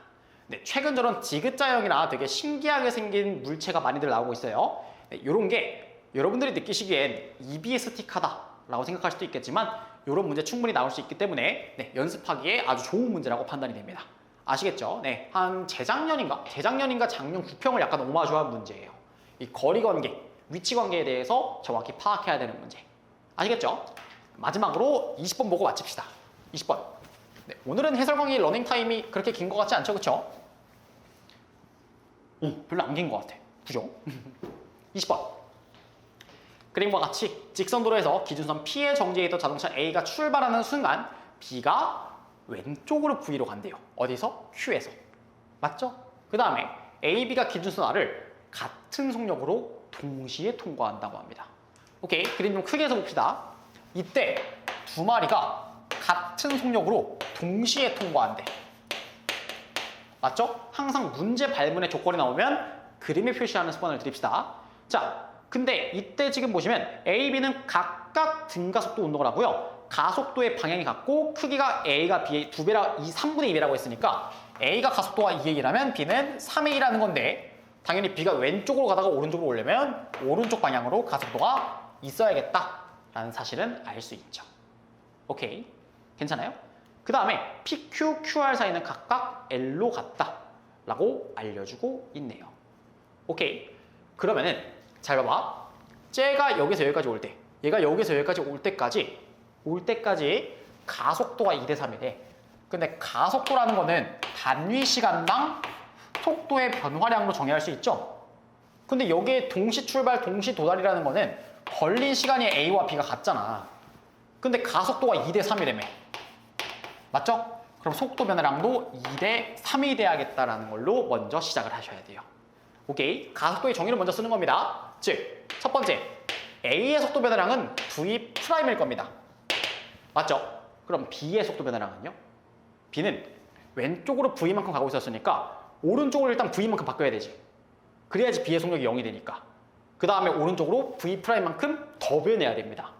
네, 최근 저런 디귿자형이나 되게 신기하게 생긴 물체가 많이들 나오고 있어요. 네, 이런 게 여러분들이 느끼시기엔 EBS틱하다라고 생각할 수도 있겠지만 이런 문제 충분히 나올 수 있기 때문에 네, 연습하기에 아주 좋은 문제라고 판단이 됩니다. 아시겠죠? 네, 한 재작년인가 작년 9평을 약간 오마주한 문제예요. 이 거리 관계, 위치 관계에 대해서 정확히 파악해야 되는 문제. 아시겠죠? 마지막으로 20번 보고 마칩시다. 20번. 네, 오늘은 해설 강의 러닝 타임이 그렇게 긴 것 같지 않죠? 그쵸? 별로 안 긴 것 같아. 그죠? 20번. 그림과 같이 직선도로에서 기준선 P에 정지해 있던 자동차 A가 출발하는 순간 B가 왼쪽으로 V로 간대요. 어디서? Q에서. 맞죠? 그 다음에 A, B가 기준선 R을 같은 속력으로 동시에 통과한다고 합니다. 오케이, 그림 좀 크게 해서 봅시다. 이때 두 마리가 같은 속력으로 동시에 통과한대. 맞죠? 항상 문제 발문의 조건이 나오면 그림에 표시하는 습관을 들입시다. 자, 근데 이때 지금 보시면 A, B는 각각 등가속도 운동을 하고요. 가속도의 방향이 같고 크기가 A가 B의 2배라 3분의 2배라고 했으니까 A가 가속도가 2A라면 B는 3A라는 건데 당연히 B가 왼쪽으로 가다가 오른쪽으로 오려면 오른쪽 방향으로 가속도가 있어야겠다라는 사실은 알 수 있죠. 오케이, 괜찮아요? 그 다음에 PQ, QR 사이는 각각 L로 같다라고 알려주고 있네요. 오케이, 그러면은 잘 봐봐. 쟤가 여기서 여기까지 올 때, 얘가 여기서 여기까지 올 때까지 가속도가 2대 3이래. 근데 가속도라는 거는 단위 시간당 속도의 변화량으로 정의할 수 있죠. 근데 여기에 동시 출발, 동시 도달이라는 거는 걸린 시간이 A와 B가 같잖아. 근데 가속도가 2대 3이라며. 맞죠? 그럼 속도 변화량도 2대 3이 돼야겠다라는 걸로 먼저 시작을 하셔야 돼요. 오케이, 가속도의 정의를 먼저 쓰는 겁니다. 즉, 첫 번째, A의 속도 변화량은 V'일 겁니다. 맞죠? 그럼 B의 속도 변화량은요? B는 왼쪽으로 V만큼 가고 있었으니까 오른쪽으로 일단 V만큼 바꿔야 되지. 그래야지 B의 속력이 0이 되니까. 그 다음에 오른쪽으로 V'만큼 더 변해야 됩니다.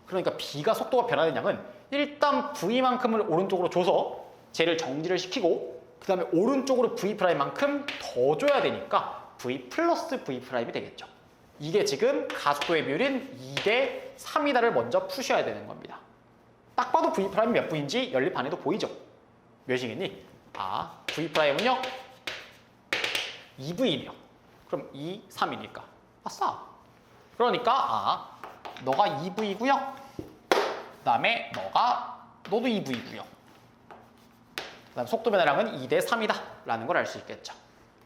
그러니까 B가 속도가 변하는 양은 일단 V만큼을 오른쪽으로 줘서 쟤를 정지를 시키고 그 다음에 오른쪽으로 V'만큼 더 줘야 되니까 V 플러스 V'이 되겠죠. 이게 지금 가속도의 비율인 2대 3이다를 먼저 푸셔야 되는 겁니다. 딱 봐도 V' 몇 V인지 연립반에도 보이죠? 몇이겠니? 아, V'은요 2V네요. 그럼 2, 3이니까 아싸. 그러니까 너가 2V고요. 그 다음에 너도 2V고요. 그 다음 속도 변화량은 2대 3이다 라는 걸 알 수 있겠죠.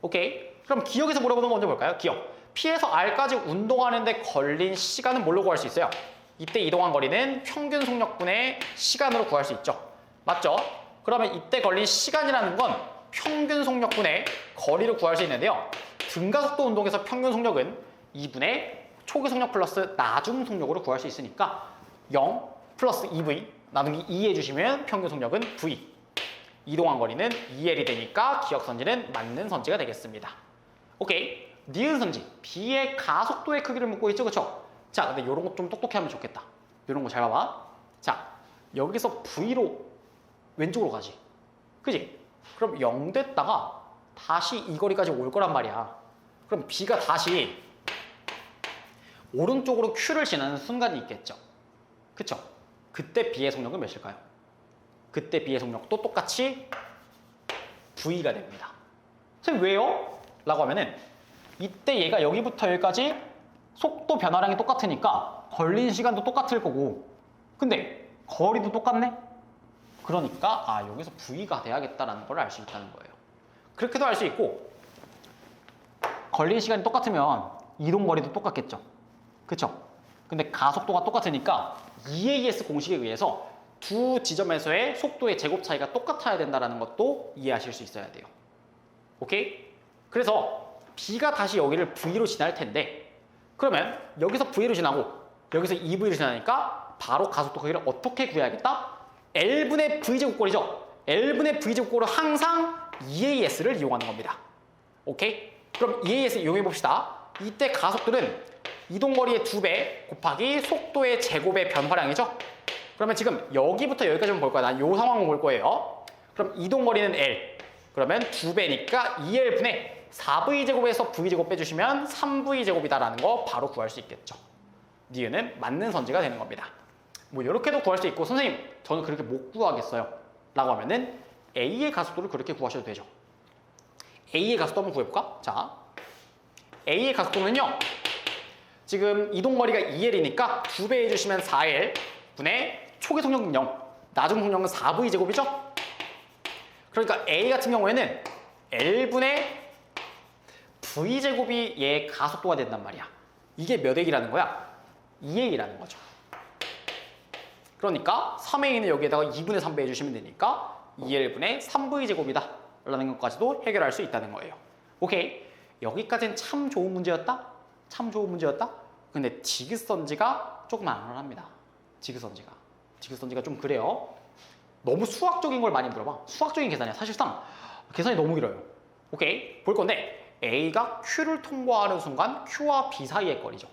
오케이, 그럼 기억에서 물어보는 거 먼저 볼까요? 기억. P에서 R까지 운동하는데 걸린 시간은 뭘로 구할 수 있어요? 이때 이동한 거리는 평균 속력분의 시간으로 구할 수 있죠. 맞죠? 그러면 이때 걸린 시간이라는 건 평균 속력분의 거리를 구할 수 있는데요. 등가속도 운동에서 평균 속력은 2분의 초기 속력 플러스 나중 속력으로 구할 수 있으니까 0 플러스 2V 나누기 2 해주시면 평균 속력은 V. 이동한 거리는 2L이 되니까 기억선지는 맞는 선지가 되겠습니다. 오케이, 니은 선지 B의 가속도의 크기를 묻고 있죠, 그쵸? 자, 근데 이런 거 좀 똑똑히 하면 좋겠다. 이런 거 잘 봐봐. 자, 여기서 V로 왼쪽으로 가지, 그지? 그럼 0 됐다가 다시 이 거리까지 올 거란 말이야. 그럼 B가 다시 오른쪽으로 Q를 지나는 순간이 있겠죠, 그쵸? 그때 B의 속력은 몇일까요? 그때 B의 속력도 똑같이 V가 됩니다. 선생님 왜요? 라고 하면은 이때 얘가 여기부터 여기까지 속도 변화량이 똑같으니까 걸린 시간도 똑같을 거고 근데 거리도 똑같네? 그러니까 여기서 V가 돼야겠다라는 걸 알 수 있다는 거예요. 그렇게도 알 수 있고 걸린 시간이 똑같으면 이동 거리도 똑같겠죠, 그쵸? 근데 가속도가 똑같으니까 EAS 공식에 의해서 두 지점에서의 속도의 제곱 차이가 똑같아야 된다는 것도 이해하실 수 있어야 돼요. 오케이? 그래서 B가 다시 여기를 V로 지날 텐데 그러면 여기서 V로 지나고 여기서 2V로 지나니까 바로 가속도 크기를 어떻게 구해야겠다? L분의 V제곱꼴이죠. L분의 V제곱꼴은 항상 EAS를 이용하는 겁니다. 오케이? 그럼 EAS 이용해 봅시다. 이때 가속도는 이동거리의 2배 곱하기 속도의 제곱의 변화량이죠. 그러면 지금 여기부터 여기까지만 볼 거야. 난 이 상황을 볼 거예요. 그럼 이동거리는 L. 그러면 2배니까 2L분의 4V제곱에서 V제곱 빼주시면 3V제곱이다라는 거 바로 구할 수 있겠죠. 니은은 맞는 선지가 되는 겁니다. 뭐 이렇게도 구할 수 있고 선생님 저는 그렇게 못 구하겠어요 라고 하면은 A의 가속도를 그렇게 구하셔도 되죠. A의 가속도 한번 구해볼까? 자, A의 가속도는요 지금 이동거리가 2L이니까 2배 해주시면 4L 분의 초기 속력은 0, 나중 속력은 4V제곱이죠? 그러니까 A 같은 경우에는 L분의 V제곱이 얘의 가속도가 된단 말이야. 이게 몇 A라는 거야? 2A라는 거죠. 그러니까 3A는 여기에다가 2분의 3배 해주시면 되니까 2L분의 3V제곱이다 라는 것까지도 해결할 수 있다는 거예요. 오케이, 여기까지는 참 좋은 문제였다? 참 좋은 문제였다? 근데 지그선지가 조금 안 원합니다. 지그선지가 좀 그래요. 너무 수학적인 걸 많이 물어봐. 수학적인 계산이야. 사실상 계산이 너무 길어요. 오케이? 볼 건데 A가 Q를 통과하는 순간 Q와 B 사이의 거리죠.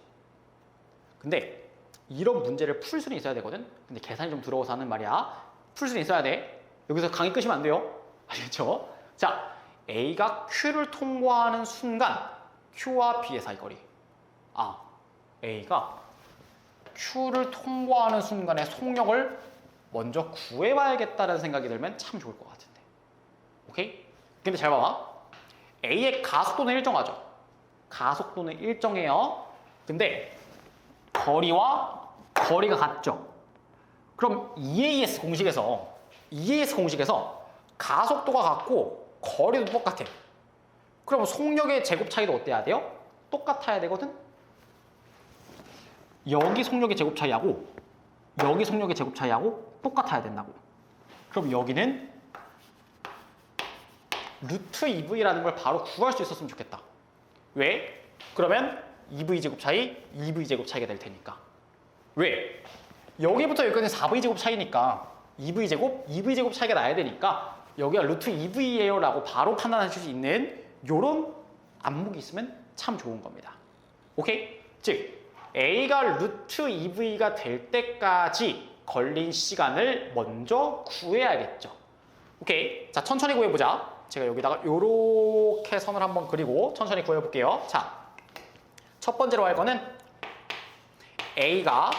근데 이런 문제를 풀 수는 있어야 되거든? 근데 계산이 좀 들어와서 하는 말이야. 풀 수는 있어야 돼. 여기서 강의 끄시면 안 돼요. 알겠죠? 자, A가 Q를 통과하는 순간 Q와 B의 사이 거리. A가 Q를 통과하는 순간의 속력을 먼저 구해봐야겠다는 생각이 들면 참 좋을 것 같은데. 오케이? 근데 잘 봐봐. A의 가속도는 일정하죠. 가속도는 일정해요. 근데 거리가 같죠. 그럼 EAS 공식에서 가속도가 같고 거리도 똑같아. 그럼 속력의 제곱 차이도 어때야 돼요? 똑같아야 되거든? 여기 속력의 제곱 차이하고 여기 속력의 제곱 차이하고 똑같아야 된다고. 그럼 여기는 루트 2V라는 걸 바로 구할 수 있었으면 좋겠다. 왜? 그러면 2V 제곱 차이, 2V 제곱 차이가 될 테니까. 왜? 여기부터 여기까지 4V 제곱 차이니까 2V 제곱 차이가 나야 되니까 여기가 루트 2V예요 라고 바로 판단하실 수 있는 요런 안목이 있으면 참 좋은 겁니다. 오케이? 즉 A가 루트 2V가 될 때까지 걸린 시간을 먼저 구해야겠죠. 오케이? 자, 천천히 구해보자. 제가 여기다가 요렇게 선을 한번 그리고 천천히 구해볼게요. 자, 첫 번째로 할 거는 A가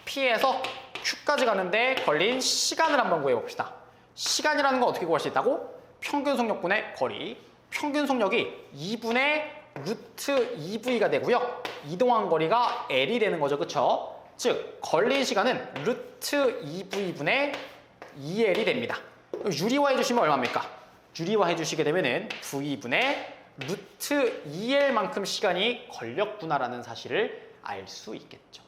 P에서 Q까지 가는데 걸린 시간을 한번 구해봅시다. 시간이라는 건 어떻게 구할 수 있다고? 평균 속력분의 거리. 평균 속력이 2분의 루트 2V가 되고요. 이동한 거리가 L이 되는 거죠. 그쵸? 즉, 걸린 시간은 루트 2V분의 2L이 됩니다. 유리화 해주시면 얼마입니까? 유리화 해주시게 되면은 V분의 루트 2L만큼 시간이 걸렸구나라는 사실을 알 수 있겠죠.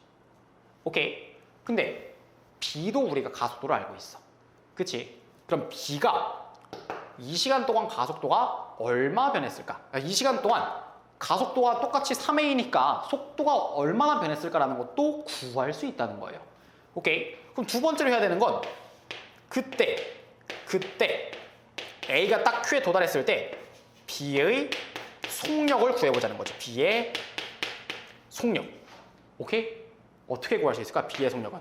오케이. 근데 B도 우리가 가속도를 알고 있어. 그치? 그럼 B가 이 시간 동안 가속도가 얼마 변했을까? 이 시간 동안 가속도가 똑같이 3A니까 속도가 얼마나 변했을까라는 것도 구할 수 있다는 거예요. 오케이. 그럼 두 번째로 해야 되는 건 그때 A가 딱 Q에 도달했을 때 B의 속력을 구해보자는 거죠. B의 속력. 오케이? 어떻게 구할 수 있을까? B의 속력은.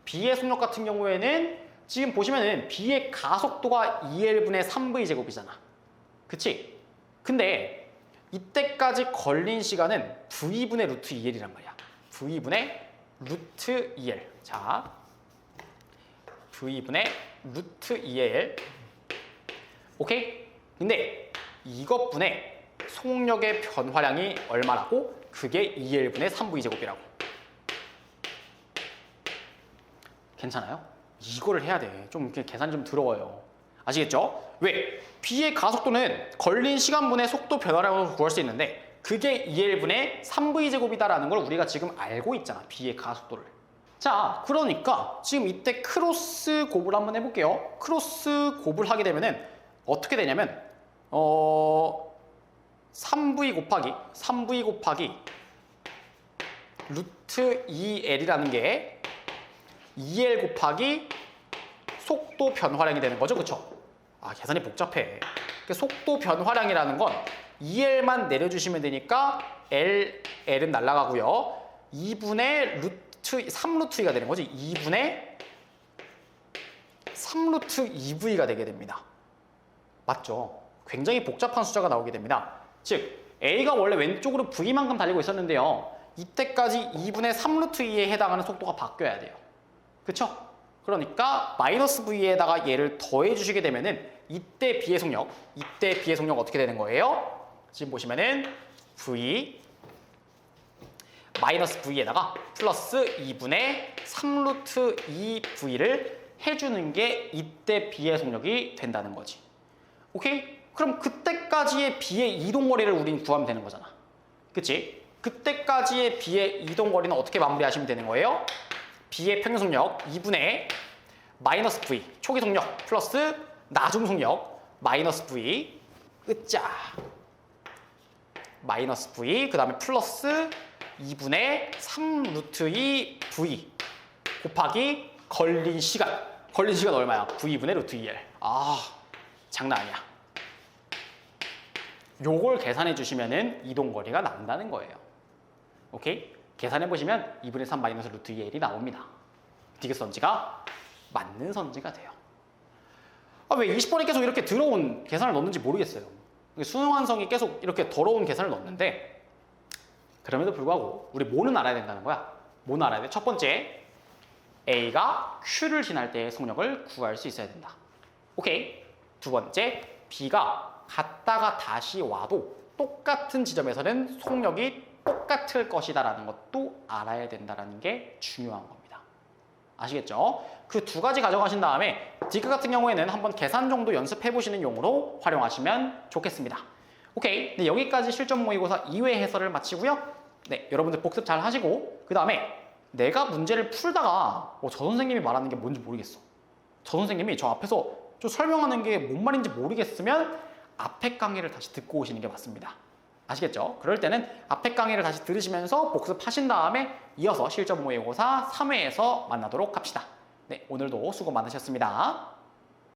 B의 속력 같은 경우에는 지금 보시면은 B의 가속도가 2L분의 3V 제곱이잖아. 그치? 근데 이때까지 걸린 시간은 V분의 루트 2L이란 말이야. V분의 루트 2L. 자, V분의 루트 2L. 오케이? 근데 이것분의 속력의 변화량이 얼마라고? 그게 2L분의 3V 제곱이라고. 괜찮아요? 이거를 해야 돼. 좀 계산이 좀 들어와요. 아시겠죠? 왜? B의 가속도는 걸린 시간분의 속도 변화량으로 구할 수 있는데 그게 2L분의 3V 제곱이다라는 걸 우리가 지금 알고 있잖아. B의 가속도를. 자, 그러니까 지금 이때 크로스 곱을 한번 해볼게요. 크로스 곱을 하게 되면은 어떻게 되냐면 3V 곱하기 루트 2L이라는 게 2L 곱하기 속도 변화량이 되는 거죠. 그쵸? 계산이 복잡해. 속도 변화량이라는 건 2L만 내려주시면 되니까 L은 날아가고요. 2분의 루트 3루트 2가 되는 거지. 2분의 3루트 2V가 되게 됩니다. 맞죠? 굉장히 복잡한 숫자가 나오게 됩니다. 즉 A가 원래 왼쪽으로 V만큼 달리고 있었는데요. 이때까지 2분의 3루트 2에 해당하는 속도가 바뀌어야 돼요. 그쵸? 그러니까 마이너스 V에다가 얘를 더해 주시게 되면은 이때 B의 속력 어떻게 되는 거예요? 지금 보시면은 V 마이너스 V에다가 플러스 2분의 3루트 2V를 해주는 게 이때 B의 속력이 된다는 거지. 오케이? 그럼 그때까지의 B의 이동거리를 우린 구하면 되는 거잖아. 그치? 그때까지의 B의 이동거리는 어떻게 마무리하시면 되는 거예요? B의 평균 속력 2분의 마이너스 V 초기 속력 플러스 나중 속력 마이너스 V 으짜 마이너스 v, 그 다음에 플러스 2분의 3 루트 2 v 곱하기 걸린 시간. 걸린 시간 얼마야? v분의 루트 2l. 아, 장난 아니야. 요걸 계산해 주시면은 이동거리가 난다는 거예요. 오케이? 계산해 보시면 2분의 3 마이너스 루트 2l이 나옵니다. 디귿선지가 맞는 선지가 돼요. 아, 왜 20번에 계속 이렇게 더러운 계산을 넣는지 모르겠어요. 수능 완성이 계속 이렇게 더러운 계산을 넣는데, 그럼에도 불구하고 우리 뭐는 알아야 된다는 거야? 뭐는 알아야 돼? 첫 번째, A가 Q를 지날 때의 속력을 구할 수 있어야 된다. 오케이. 두 번째, B가 갔다가 다시 와도 똑같은 지점에서는 속력이 똑같을 것이다라는 것도 알아야 된다는 게 중요한 겁니다. 아시겠죠? 그 두 가지 가져가신 다음에 디귿 같은 경우에는 한번 계산 정도 연습해보시는 용으로 활용하시면 좋겠습니다. 오케이. 네, 여기까지 실전 모의고사 2회 해설을 마치고요. 네, 여러분들 복습 잘 하시고, 그 다음에 내가 문제를 풀다가 저 선생님이 말하는 게 뭔지 모르겠어. 저 선생님이 저 앞에서 좀 설명하는 게 뭔 말인지 모르겠으면 앞에 강의를 다시 듣고 오시는 게 맞습니다. 아시겠죠? 그럴 때는 앞에 강의를 다시 들으시면서 복습하신 다음에 이어서 실전 모의고사 3회에서 만나도록 합시다. 네, 오늘도 수고 많으셨습니다.